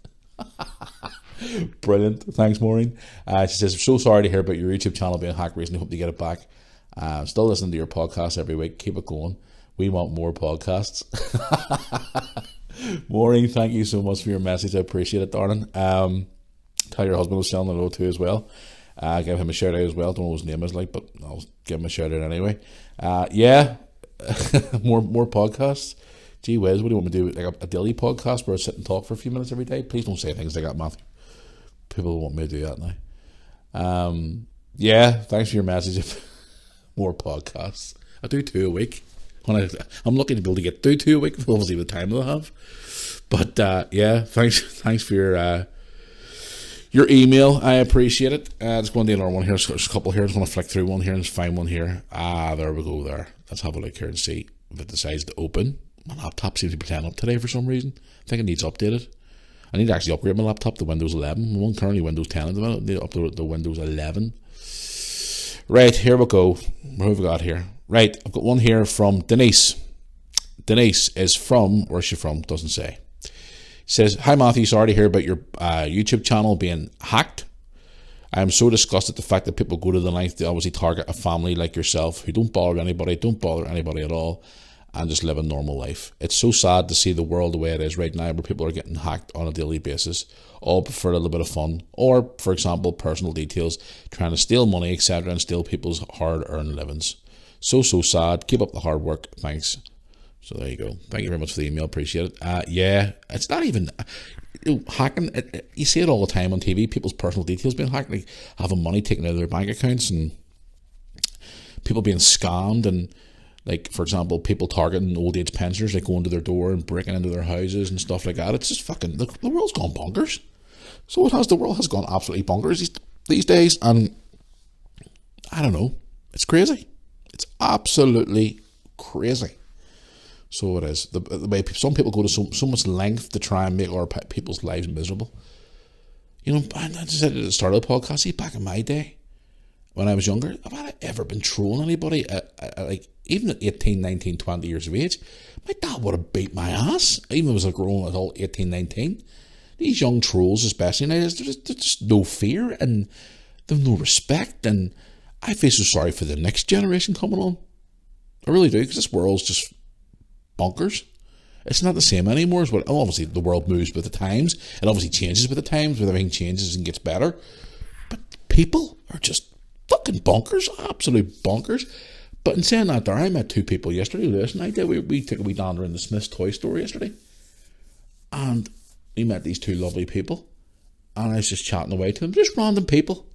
Brilliant. Thanks, Maureen. She says, I'm so sorry to hear about your YouTube channel being hacked recently. Hope to get it back. Still listening to your podcast every week. Keep it going. We want more podcasts. Maureen, thank you so much for your message. I appreciate it, darling. Tell your husband was saying hello too as well. Give him a shout out as well. Don't know what his name is like, but I'll give him a shout out anyway. Yeah, more podcasts. Gee whiz, what do you want me to do? Like a daily podcast where I sit and talk for a few minutes every day? Please don't say things like that, Matthew. People want me to do that now. Yeah, thanks for your message. More podcasts. I do 2 a week. I'm lucky to be able to do 2 a week, obviously with the time that I have. But yeah, thanks for your email. I appreciate it. Just going to do another one here. There's a couple here. I just want to flick through one here and just find one here. There we go there. Let's have a look here and see if it decides to open. My laptop seems to be playing up today for some reason. I think it needs updated. I need to actually upgrade my laptop to Windows 11. I'm on currently Windows 10 at the minute. I need to upload it to Windows 11. Right, here we go. What have we got here? Right, I've got one here from Denise. Denise is from, where's she from? Doesn't say. Says, hi Matthew, sorry to hear about your YouTube channel being hacked. I am so disgusted at the fact that people go to the length to obviously target a family like yourself who don't bother anybody at all. and just live a normal life. It's so sad to see the world the way it is right now, where people are getting hacked on a daily basis, all for a little bit of fun, or, for example, personal details, trying to steal money, etc., and steal people's hard-earned livings. So sad. Keep up the hard work. Thanks. So there you go. Thank you very much for the email. Appreciate it. Yeah, it's not even... hacking, you see it all the time on TV, people's personal details being hacked, like having money taken out of their bank accounts, and people being scammed, and like, for example, people targeting old age pensioners, like going to their door and breaking into their houses and stuff like that. It's just fucking, the world's gone bonkers. So it has, the world has gone absolutely bonkers these days, and I don't know, it's crazy. It's absolutely crazy. So it is. The way some people go to so much length to try and make our people's lives miserable. You know, I just said at the start of the podcast, see, back in my day, when I was younger, have I ever been trolling anybody like, even at 18, 19, 20 years of age? My dad would have beat my ass, even if I was a grown adult, 18, 19. These young trolls, especially nowadays, there's just no fear, and there's no respect, and I feel so sorry for the next generation coming on. I really do, because this world's just bonkers. It's not the same anymore. As what, obviously, the world moves with the times. It obviously changes with the times. With everything changes and gets better. But people are just fucking bonkers. Absolute bonkers. But in saying that, there, I met two people yesterday. Lewis and I did. We took a wee dander in the Smith's toy store yesterday. And we met these two lovely people. And I was just chatting away to them. Just random people.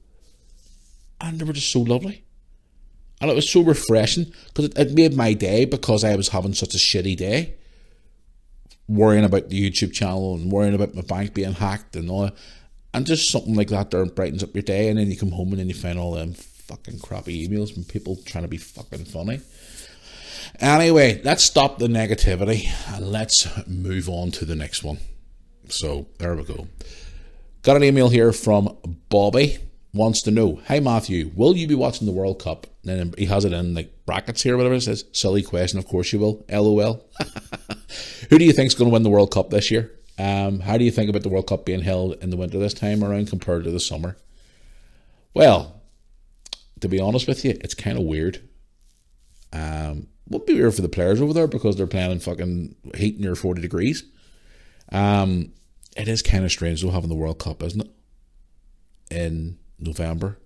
And they were just so lovely. And it was so refreshing, because it made my day, because I was having such a shitty day, worrying about the YouTube channel and worrying about my bank being hacked and all that. And just something like that there brightens up your day, and then you come home and then you find all them fucking crappy emails from people trying to be fucking funny. Anyway, let's stop the negativity and let's move on to the next one. So, there we go. Got an email here from Bobby. Wants to know, hi Matthew, will you be watching the World Cup? And he has it in like brackets here, whatever it says. Silly question, of course you will. LOL. Who do you think's going to win the World Cup this year? How do you think about the World Cup being held in the winter this time around compared to the summer? Well, to be honest with you, it's kind of weird. Won't be weird for the players over there, because they're playing in fucking heat near 40 degrees. It is kind of strange though, having the World Cup, isn't it? In November.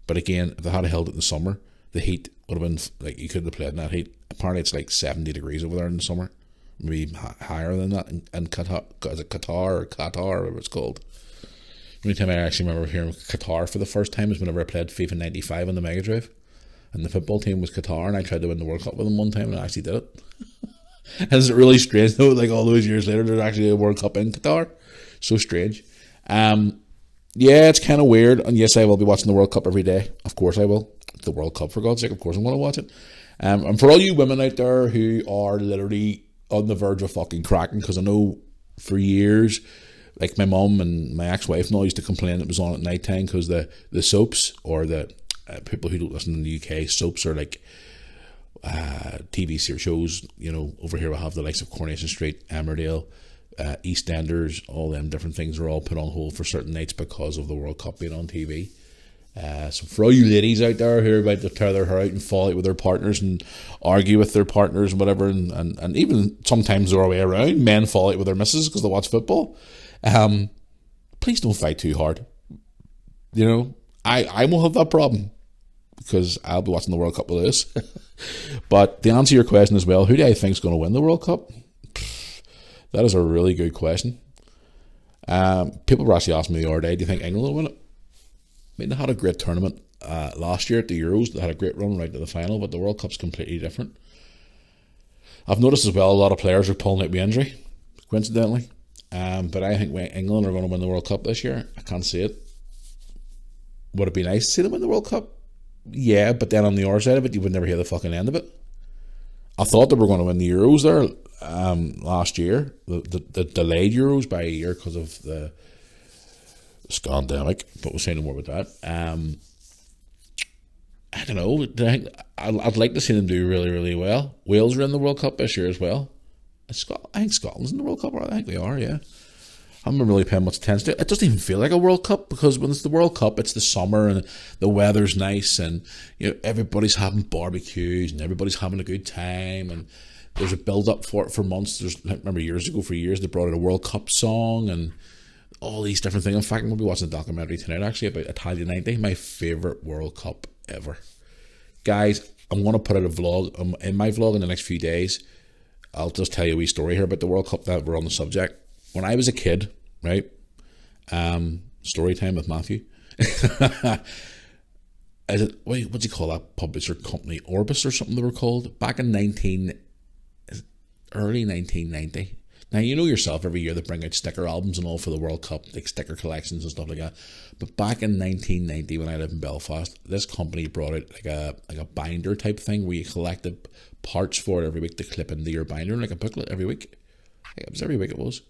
But again, if they had held it in the summer, the heat would have been, like, you couldn't have played in that heat. Apparently it's like 70 degrees over there in the summer. Maybe higher than that in Qatar. Is it Qatar or whatever it's called? The only time I actually remember hearing Qatar for the first time is whenever I played FIFA 95 on the Mega Drive. And the football team was Qatar, and I tried to win the World Cup with them one time, and I actually did it. And it's really strange though, like all those years later, there's actually a World Cup in Qatar. So strange. Yeah, it's kind of weird, and yes, I will be watching the World Cup every day. Of course I will. It's the World Cup, for God's sake, of course I'm going to watch it. And for all you women out there who are literally on the verge of fucking cracking, because I know for years, like my mum and my ex-wife and all used to complain it was on at night time, because the soaps, or the people who don't listen in the UK, soaps are like TV shows. You know, over here we have the likes of Coronation Street, Emmerdale, EastEnders, all them different things are all put on hold for certain nights because of the World Cup being on TV. So for all you ladies out there who are about to tear their hair out and fall out with their partners and argue with their partners and whatever, and even sometimes the other way around, men fall out with their missus because they watch football, please don't fight too hard. You know, I won't have that problem, because I'll be watching the World Cup with this. But to answer your question as well, who do I think is going to win the World Cup? That is a really good question. People were actually asking me the other day, do you think England will win it? I mean, they had a great tournament last year at the Euros. They had a great run right to the final, but the World Cup's completely different. I've noticed as well a lot of players are pulling out with injury, coincidentally. But I think England are going to win the World Cup this year. I can't see it. Would it be nice to see them win the World Cup? Yeah, but then on the other side of it, you would never hear the fucking end of it. I thought they were going to win the Euros there last year, the delayed Euros by a year because of the scandemic, but we'll say no more about that. I don't know. I'd like to see them do really, really well. Wales are in the World Cup this year as well. I think Scotland's in the World Cup. I think they are, yeah. I haven't really paying much attention to it. It doesn't even feel like a World Cup, because when it's the World Cup, it's the summer and the weather's nice, and you know everybody's having barbecues and everybody's having a good time, and there's a build up for it for months. I remember years ago, for years, they brought out a World Cup song and all these different things. In fact, I'm going to be watching a documentary tonight actually about Italia 90, my favourite World Cup ever. Guys, I'm going to put out a vlog. In my vlog in the next few days, I'll just tell you a wee story here about the World Cup that we're on the subject. When I was a kid, right, story time with Matthew. What do you call that publisher company? Orbis or something they were called? Back in early 1990. Now, you know yourself, every year they bring out sticker albums and all for the World Cup, like sticker collections and stuff like that. But back in 1990, when I lived in Belfast, this company brought out like a binder type thing where you collected parts for it every week to clip into your binder, like a booklet every week. It was every week it was.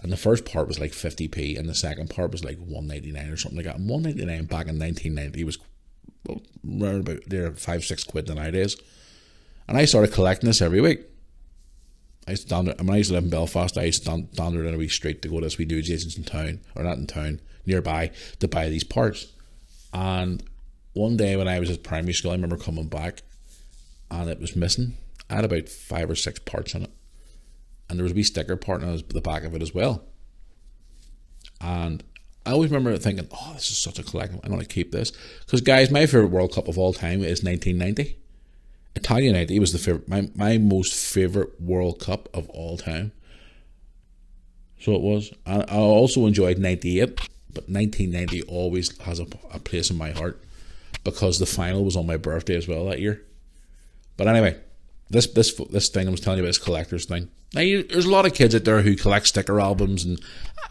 And the first part was like 50p, and the second part was like 199 or something like that. And 199 back in 1990 was around about there 5-6 quid nowadays. And I started collecting this every week. When I used to live in Belfast, I used to stand there in a wee street to go to this wee dude's agents in town, or not in town, nearby, to buy these parts. And one day when I was at primary school, I remember coming back and it was missing. I had about 5 or 6 parts in it. And there was a wee sticker part on the back of it as well. And I always remember thinking, oh, this is such a collection. I'm going to keep this. Because, guys, my favourite World Cup of all time is 1990. Italia 90 was the favorite, my most favourite World Cup of all time. So it was. I also enjoyed 98, but 1990 always has a place in my heart because the final was on my birthday as well that year. But anyway, this thing I was telling you about, this collector's thing. Now, there's a lot of kids out there who collect sticker albums, and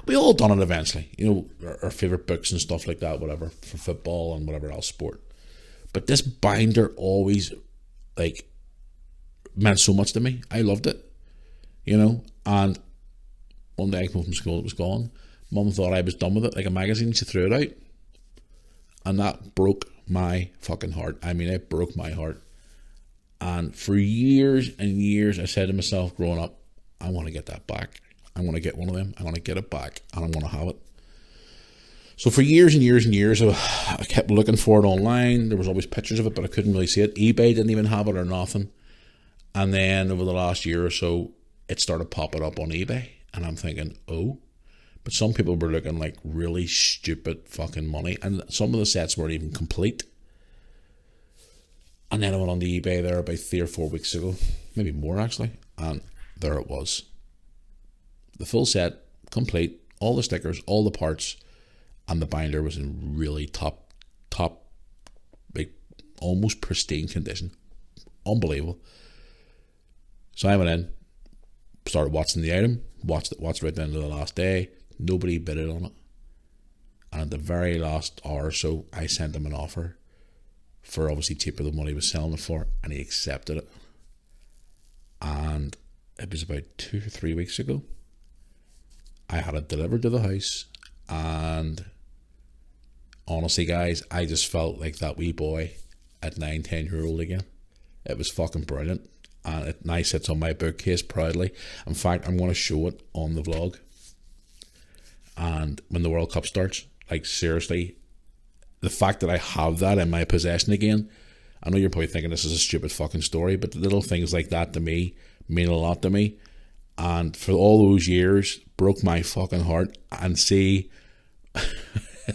we all done it eventually. You know, our favourite books and stuff like that, whatever, for football and whatever else sport. But this binder always, like, meant so much to me. I loved it, you know. And one day I came home from school, it was gone. Mum thought I was done with it, like a magazine. She threw it out, and that broke my fucking heart. I mean, it broke my heart. And for years and years, I said to myself, growing up, I want to get that back. I want to get one of them. I want to get it back, and I want to have it. So for years and years and years, I kept looking for it online. There was always pictures of it, but I couldn't really see it. eBay didn't even have it or nothing. And then over the last year or so, it started popping up on eBay. And I'm thinking, oh. But some people were looking like really stupid fucking money. And some of the sets weren't even complete. And then I went on the eBay there about 3 or 4 weeks ago. Maybe more, actually. And there it was. The full set, complete. All the stickers, all the parts. And the binder was in really top, like almost pristine condition. Unbelievable. So I went in, started watching the item, watched right down to the last day. Nobody bidded on it. And at the very last hour or so, I sent him an offer for obviously cheaper than what he was selling it for, and he accepted it. And it was about 2 or 3 weeks ago. I had it delivered to the house, and honestly, guys, I just felt like that wee boy at 9-10-year-old again. It was fucking brilliant, and it now sits on my bookcase proudly. In fact, I'm going to show it on the vlog. And when the World Cup starts, like seriously, the fact that I have that in my possession again, I know you're probably thinking this is a stupid fucking story, but little things like that to me mean a lot to me. And for all those years, broke my fucking heart. And see,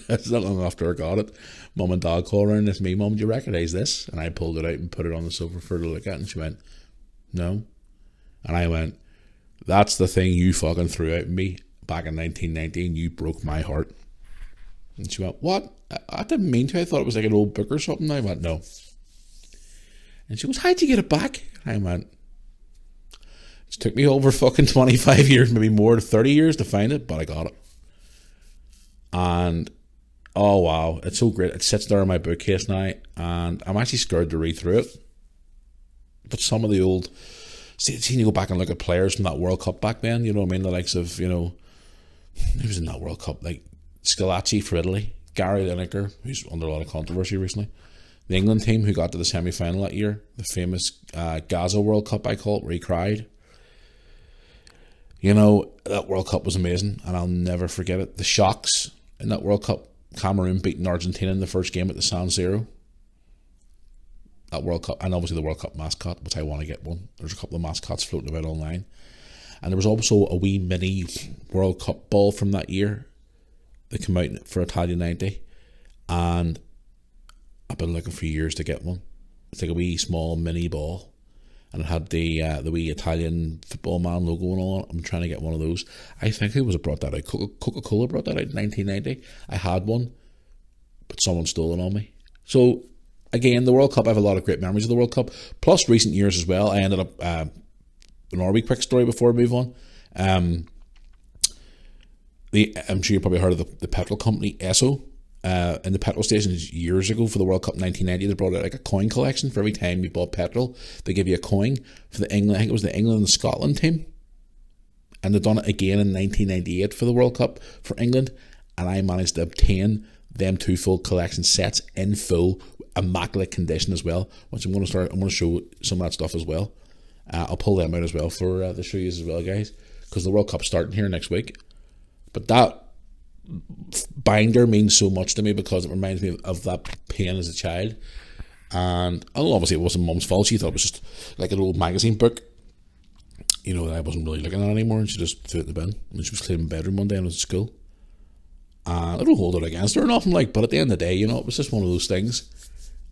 it's not long after I got it, Mum and Dad called around, it's me, Mum, do you recognise this? And I pulled it out and put it on the sofa for her to look at, and she went, no. And I went, that's the thing you fucking threw out at me back in 1990, and you broke my heart. And she went, what? I didn't mean to. I thought it was like an old book or something. I went, no. And she goes, how'd you get it back? I went, it took me over fucking 25 years, maybe more, 30 years to find it, but I got it. And oh wow, it's so great. It sits there in my bookcase now, and I'm actually scared to read through it. But some of the old, see you go back and look at players from that World Cup back then, you know what I mean? The likes of, you know, who was in that World Cup? Like Scalacci for Italy, Gary Lineker, who's under a lot of controversy recently. The England team who got to the semi-final that year, the famous Gaza World Cup, I call it, where he cried. You know, that World Cup was amazing, and I'll never forget it. The shocks in that World Cup, Cameroon beating Argentina in the first game at the San Siro. that World Cup, and obviously the World Cup mascot, which I want to get one. There's a couple of mascots floating about online. And there was also a wee mini World Cup ball from that year that came out for Italia 90. And I've been looking for years to get one. It's like a wee small mini ball. And it had the wee Italian football man logo and all. I'm trying to get one of those. I think who was it brought that out? Coca-Cola brought that out in 1990. I had one, but someone stole it on me. So, again, the World Cup, I have a lot of great memories of the World Cup. Plus, recent years as well. I ended up... another wee quick story before we move on. I'm sure you probably heard of the petrol company Esso. In the petrol stations years ago for the World Cup 1990, they brought out like a coin collection for every time you bought petrol. They give you a coin for the England. I think it was the England and Scotland team, and they've done it again in 1998 for the World Cup for England. And I managed to obtain them two full collection sets in full, immaculate condition as well. Which I'm going to show some of that stuff as well. I'll pull them out as well for the show you as well, guys, because the World Cup's starting here next week. But that binder means so much to me because it reminds me of that pain as a child. And obviously it wasn't Mum's fault. She thought it was just like an old magazine book, that I wasn't really looking at anymore, and she just threw it in the bin. And she was cleaning the bedroom one day when I was at school. And I don't hold it against her or nothing, but at the end of the day, it was just one of those things.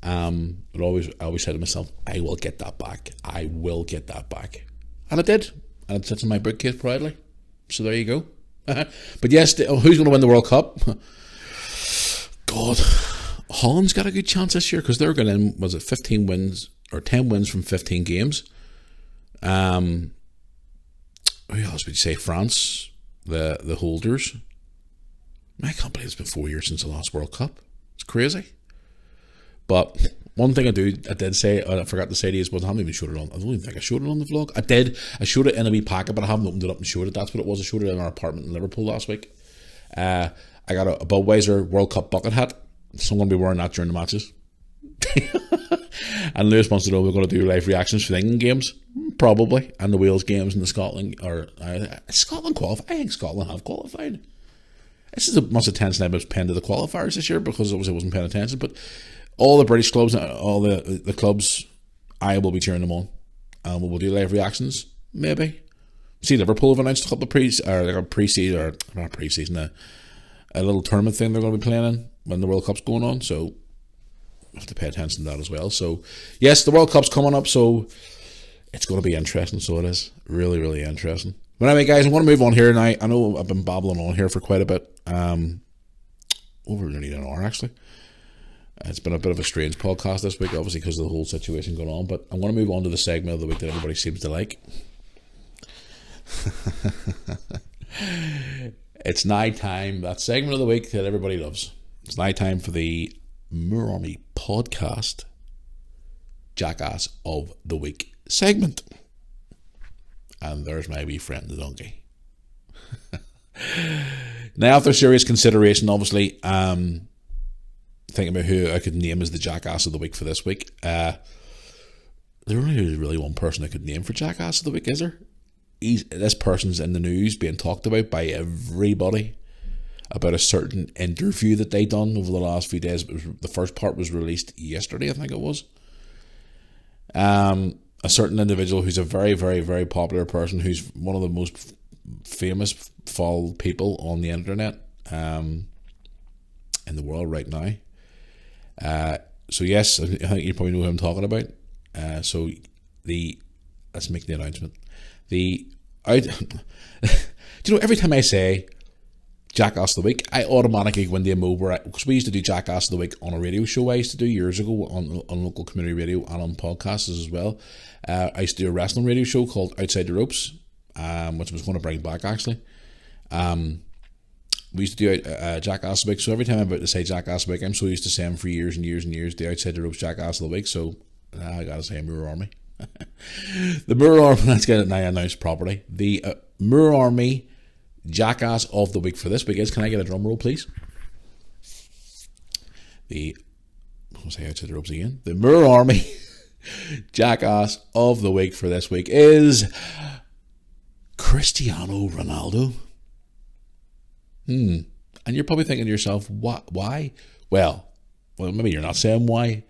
I always said to myself, I will get that back. I will get that back. And I did. And it sits in my bookcase proudly. So there you go. But yes, who's going to win the World Cup? God, Holland's got a good chance this year because they're going in, was it 15 wins or 10 wins from 15 games? Who else would you say? France, the holders. I can't believe it's been 4 years since the last World Cup. It's crazy. But one thing I did say, I forgot to say to you, was I haven't even showed it on. I don't even think I showed it on the vlog. I did. I showed it in a wee packet, but I haven't opened it up and showed it. That's what it was. I showed it in our apartment in Liverpool last week. I got a Budweiser World Cup bucket hat, so I'm going to be wearing that during the matches. And Lewis wants to know if we're going to do live reactions for the England games. Probably. And the Wales games and the Scotland, Scotland qualified. I think Scotland have qualified. This is the most attention I was paying to the qualifiers this year because obviously I wasn't paying attention, but all the British clubs, all the clubs, I will be cheering them on. And we'll do live reactions, maybe. See, Liverpool have announced a couple of pre-season, a little tournament thing they're going to be playing in when the World Cup's going on. So, I have to pay attention to that as well. So, yes, the World Cup's coming up, so it's going to be interesting. So it is. Really, really interesting. But anyway, guys, I want to move on here. And I know I've been babbling on here for quite a bit. Over nearly an hour, actually. It's been a bit of a strange podcast this week, obviously, because of the whole situation going on. But I'm going to move on to the segment of the week that everybody seems to like. It's night time. That segment of the week that everybody loves. It's night time for the Moore Army podcast Jackass of the Week segment. And there's my wee friend, the donkey. Now, after serious consideration, obviously, thinking about who I could name as the Jackass of the Week for this week. There only is really one person I could name for Jackass of the Week, is there? This person's in the news being talked about by everybody about a certain interview that they done over the last few days. The first part was released yesterday, I think it was. A certain individual who's a very, very, very popular person, who's one of the most famous followed people on the internet in the world right now. So yes, I think you probably know who I'm talking about. Let's make the announcement. Every time I say Jackass of the Week, I automatically go into a mode where, because we used to do Jackass of the Week on a radio show I used to do years ago on local community radio and on podcasts as well. I used to do a wrestling radio show called Outside the Ropes, which I was going to bring back actually. We used to do Jackass of the Week, so every time I'm about to say Jackass of the Week, I'm so used to saying for years and years and years the Outside the Ropes Jackass of the Week, so I gotta say Moore Army. The Moore Army, let's get it now announced properly. The Moore Army Jackass of the Week for this week is, can I get a drum roll please? I'll say Outside the Ropes again. The Moore Army Jackass of the Week for this week is Cristiano Ronaldo. And you're probably thinking to yourself, why? Well, maybe you're not saying why.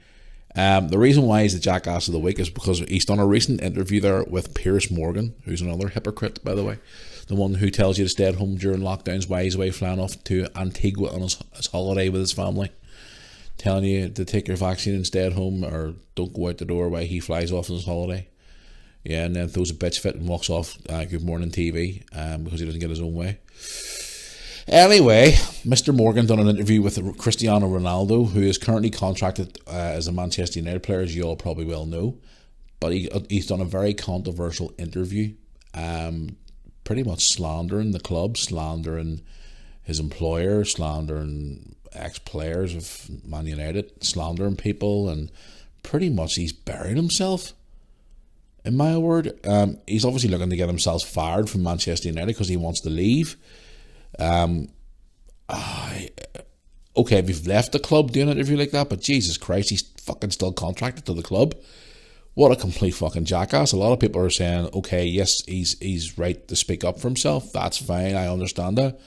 The reason why he's the jackass of the week is because he's done a recent interview there with Piers Morgan, who's another hypocrite, by the way. The one who tells you to stay at home during lockdowns while he's away flying off to Antigua on his holiday with his family. Telling you to take your vaccine and stay at home, or don't go out the door while he flies off on his holiday. Yeah, and then throws a bitch fit and walks off Good Morning TV because he doesn't get his own way. Anyway, Mr. Morgan done an interview with Cristiano Ronaldo, who is currently contracted as a Manchester United player, as you all probably well know. But he's done a very controversial interview, pretty much slandering the club, slandering his employer, slandering ex-players of Man United, slandering people, and pretty much he's buried himself. In my word, he's obviously looking to get himself fired from Manchester United because he wants to leave. Okay, if you've left the club doing an interview like that, but Jesus Christ, he's fucking still contracted to the club. What a complete fucking jackass. A lot of people are saying, okay, yes, he's right to speak up for himself. That's fine, I understand that.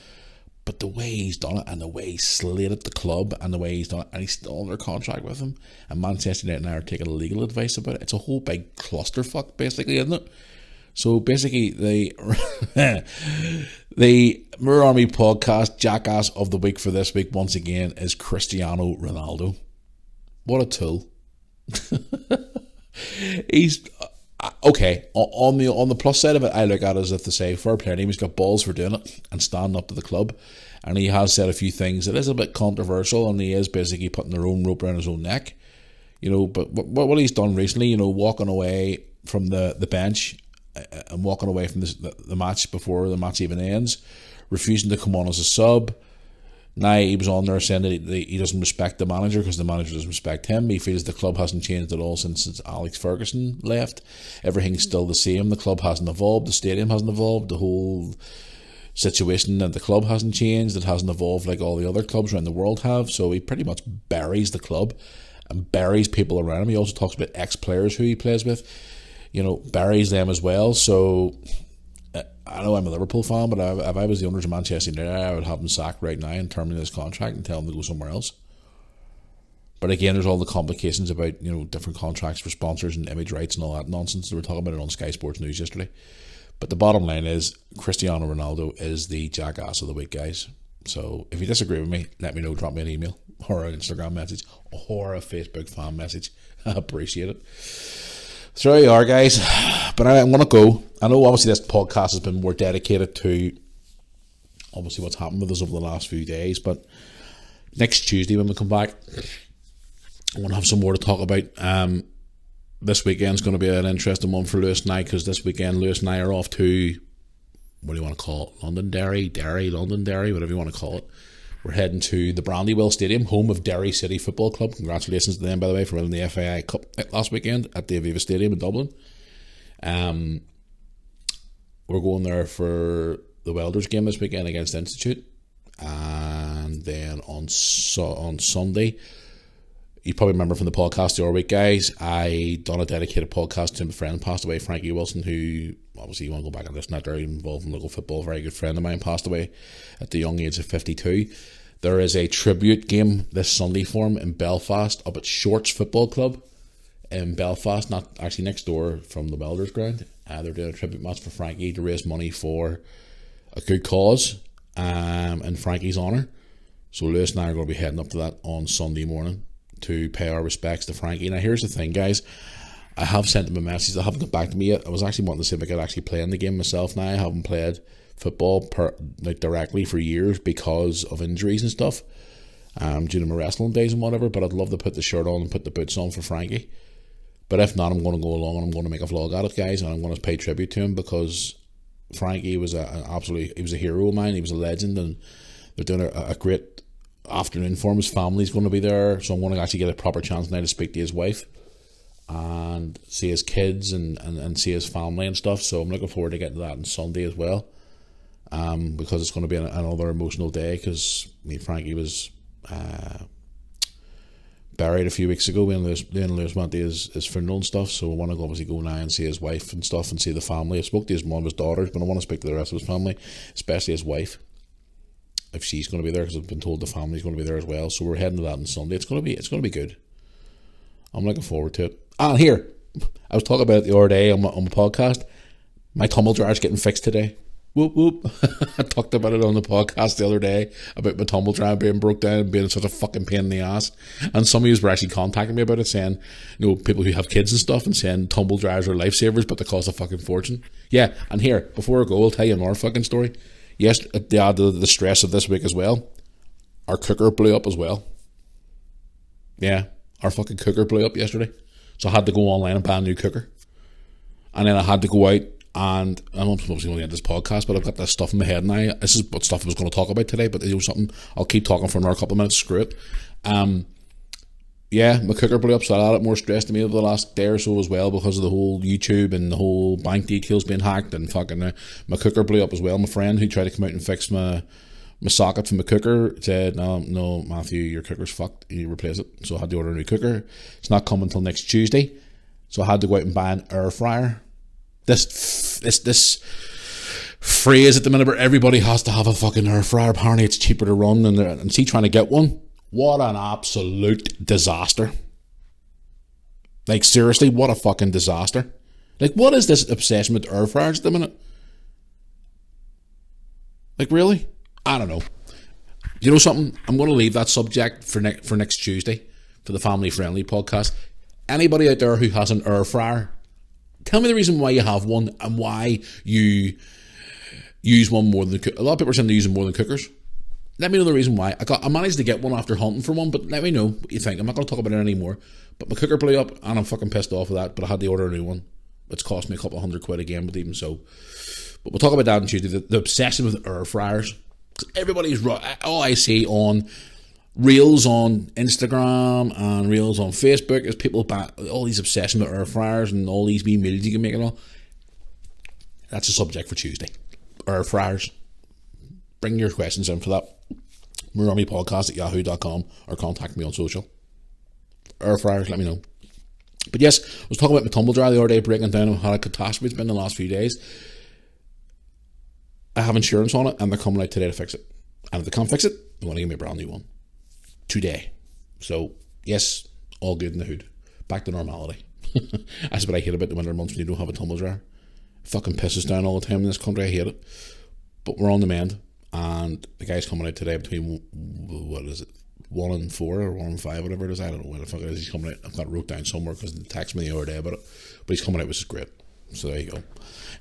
But the way he's done it, and the way he's slated the club, and the way he's done it, and he's still under contract with him, and Manchester United now are taking legal advice about it. It's a whole big clusterfuck, basically, isn't it? So basically, the Mirror Army podcast jackass of the week for this week, once again, is Cristiano Ronaldo. What a tool. He's okay. On the plus side of it, I look at it as if to say, fair play to him, he's got balls for doing it and standing up to the club. And he has said a few things that is a bit controversial, and he is basically putting their own rope around his own neck. You know, but what he's done recently, you know, walking away from the bench and walking away from the match before the match even ends, refusing to come on as a sub. Now he was on there saying that he doesn't respect the manager because the manager doesn't respect him. He feels the club hasn't changed at all since Alex Ferguson left. Everything's still the same. The club hasn't evolved. The stadium hasn't evolved. The whole situation at the club hasn't changed. It hasn't evolved like all the other clubs around the world have. So he pretty much buries the club and buries people around him. He also talks about ex-players who he plays with. You know, buries them as well. So I know I'm a Liverpool fan, but if I was the owners of Manchester United, I would have him sacked right now and terminate his contract and tell him to go somewhere else. But again, there's all the complications about, you know, different contracts for sponsors and image rights and all that nonsense. They were talking about it on Sky Sports News yesterday. But the bottom line is, Cristiano Ronaldo is the jackass of the week, guys. So if you disagree with me, let me know. Drop me an email or an Instagram message or a Facebook fan message. I appreciate it. So there you are, guys. But I'm going to go. I know obviously this podcast has been more dedicated to obviously what's happened with us over the last few days, but next Tuesday when we come back, I want to have some more to talk about. This weekend's going to be an interesting one for Lewis and I, because this weekend Lewis and I are off to, what do you want to call it? Londonderry, whatever you want to call it. We're heading to the Brandywell Stadium, home of Derry City Football Club. Congratulations to them, by the way, for winning the FAI Cup last weekend at the Aviva Stadium in Dublin. We're going there for the Welders game this weekend against Institute. And then on Sunday, you probably remember from the podcast the other week, guys, I done a dedicated podcast to my friend passed away, Frankie Wilson, who obviously you want to go back and listen to that, very involved in local football, very good friend of mine, passed away at the young age of 52. There is a tribute game this Sunday for him in Belfast up at Shorts Football Club in Belfast, not actually next door from the Welders ground. They're doing a tribute match for Frankie to raise money for a good cause in Frankie's honour. So Lewis and I are going to be heading up to that on Sunday morning to pay our respects to Frankie. Now here's the thing, guys, I have sent him a message. They haven't got back to me yet. I was actually wanting to see if I could actually play in the game myself now. I haven't played football directly for years because of injuries and stuff, due to my wrestling days and whatever, but I'd love to put the shirt on and put the boots on for Frankie. But if not, I'm going to go along and I'm going to make a vlog out of it, guys, and I'm going to pay tribute to him, because Frankie was he was a hero of mine. He was a legend, and they're doing a great afternoon for him. His family's going to be there, so I'm going to actually get a proper chance now to speak to his wife and see his kids and see his family and stuff. So I'm looking forward to getting to that on Sunday as well, because it's going to be another emotional day, because Frankie was buried a few weeks ago when Lewis went to his funeral and stuff. So I want to obviously go now and see his wife and stuff and see the family. I spoke to his mum, his daughters, but I want to speak to the rest of his family, especially his wife, if she's going to be there, because I've been told the family's going to be there as well. So we're heading to that on Sunday. It's going to be good. I'm looking forward to it. And here, I was talking about it the other day on my podcast. My tumble dryer's getting fixed today. Whoop whoop. I talked about it on the podcast the other day about my tumble dryer being broke down and being such a fucking pain in the ass. And some of you were actually contacting me about it, saying, you know, people who have kids and stuff, and saying tumble dryers are lifesavers, but they cost a fucking fortune. Yeah, and here, before I go, I'll tell you another fucking story. Yes, to add to the stress of this week as well, our cooker blew up as well. Yeah, our fucking cooker blew up yesterday. So I had to go online and buy a new cooker. And then I had to go out, and I'm supposed to end this podcast, but I've got this stuff in my head now. This is what stuff I was going to talk about today, but you know something, I'll keep talking for another couple of minutes. Screw it. Yeah, my cooker blew up, so that added more stress to me over the last day or so as well, because of the whole YouTube and the whole bank details being hacked, and fucking my cooker blew up as well. My friend who tried to come out and fix my socket from my cooker said, no, Matthew, your cooker's fucked. You replace it. So I had to order a new cooker. It's not coming until next Tuesday. So I had to go out and buy an air fryer. This phrase at the minute where everybody has to have a fucking air fryer. Apparently it's cheaper to run, and see, trying to get one. What an absolute disaster. Like, seriously, what a fucking disaster. Like, what is this obsession with air fryers at the minute? Like, really? I don't know. You know something? I'm going to leave that subject for next Tuesday for the family friendly podcast. Anybody out there who has an air fryer, tell me the reason why you have one and why you use one more than a lot of people are saying they use them more than cookers. Let me know the reason why. I managed to get one after hunting for one, but let me know what you think. I'm not going to talk about it anymore. But my cooker blew up, and I'm fucking pissed off of that. But I had to order a new one. It's cost me a couple of £100 again, but even so. But we'll talk about that on Tuesday. The obsession with air fryers. Everybody's all I see on reels on Instagram and reels on Facebook is people back all these obsession with air fryers and all these wee meals you can make and all. That's a subject for Tuesday. Air fryers. Bring your questions in for that. MurarmyPodcast@yahoo.com or contact me on social. Air fryers, let me know. But yes, I was talking about my tumble dryer the other day, breaking down how a catastrophe it's been the last few days. I have insurance on it, and they're coming out today to fix it. And if they can't fix it, they want to give me a brand new one today. So yes, all good in the hood. Back to normality. That's what I hate about the winter months when you don't have a tumble dryer. It fucking pisses down all the time in this country. I hate it. But we're on the mend, and the guy's coming out today between, what is it, 1 and 4 or 1 and 5, whatever it is. I don't know when the fuck it is. He's coming out. I've got it wrote down somewhere because he texted me the other day about it. But he's coming out, which is great. So there you go.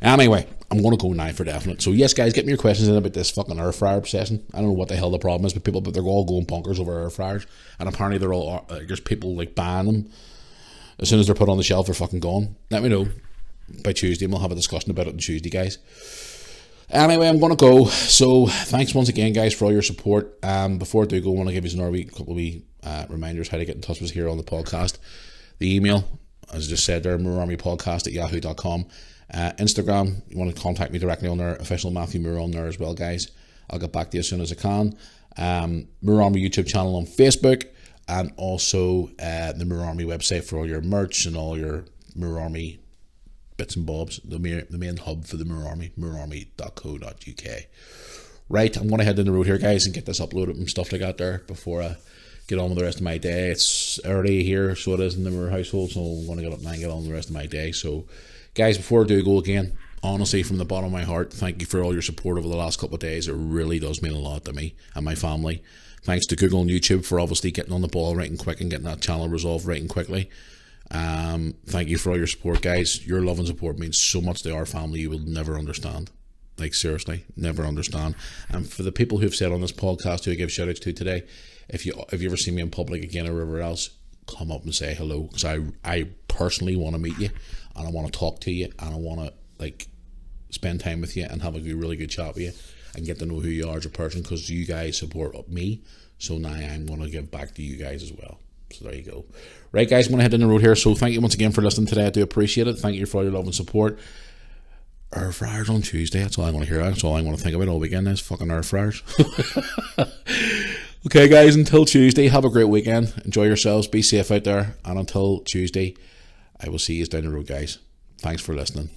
Anyway, I'm going to go now for definite. So yes, guys, get me your questions in about this fucking air fryer obsession. I don't know what the hell the problem is with people, but they're all going bonkers over air fryers. And apparently they're all, there's people like buying them. As soon as they're put on the shelf, they're fucking gone. Let me know by Tuesday, and we'll have a discussion about it on Tuesday, guys. Anyway, I'm going to go. So thanks once again, guys, for all your support. Before I do go, I want to give you another couple of reminders how to get in touch with us here on the podcast. The email, as I just said there, MurarmyPodcast@yahoo.com. Instagram, you want to contact me directly on there, official Matthew Moore on there as well, guys. I'll get back to you as soon as I can. Moore Army YouTube channel on Facebook, and also the Moore Army website for all your merch and all your Moore Army bits and bobs. The main hub for the Moore Army, moorearmy.co.uk. Right, I'm going to head down the road here, guys, and get this uploaded and stuff like that there before I get on with the rest of my day. It's early here, so it is in the Moore household, so I'm going to get up now and get on with the rest of my day. So guys, before I do go again, honestly, from the bottom of my heart, thank you for all your support over the last couple of days. It really does mean a lot to me and my family. Thanks to Google and YouTube for obviously getting on the ball right and quick and getting that channel resolved right and quickly. Thank you for all your support, guys. Your love and support means so much to our family you will never understand. Like, seriously, never understand. And for the people who've said on this podcast who I give shout outs to today, if you ever see me in public again or wherever else, come up and say hello, because I personally want to meet you, and I want to talk to you, and I want to like spend time with you and have a really good chat with you and get to know who you are as a person, because you guys support me. So now I'm going to give back to you guys as well. So there you go. Right, guys, I'm going to head down the road here. So thank you once again for listening today. I do appreciate it. Thank you for all your love and support. Air fryers on Tuesday. That's all I want to hear. That's all I want to think about all weekend is fucking air fryers. Okay, guys, until Tuesday, have a great weekend. Enjoy yourselves. Be safe out there. And until Tuesday, I will see you down the road, guys. Thanks for listening.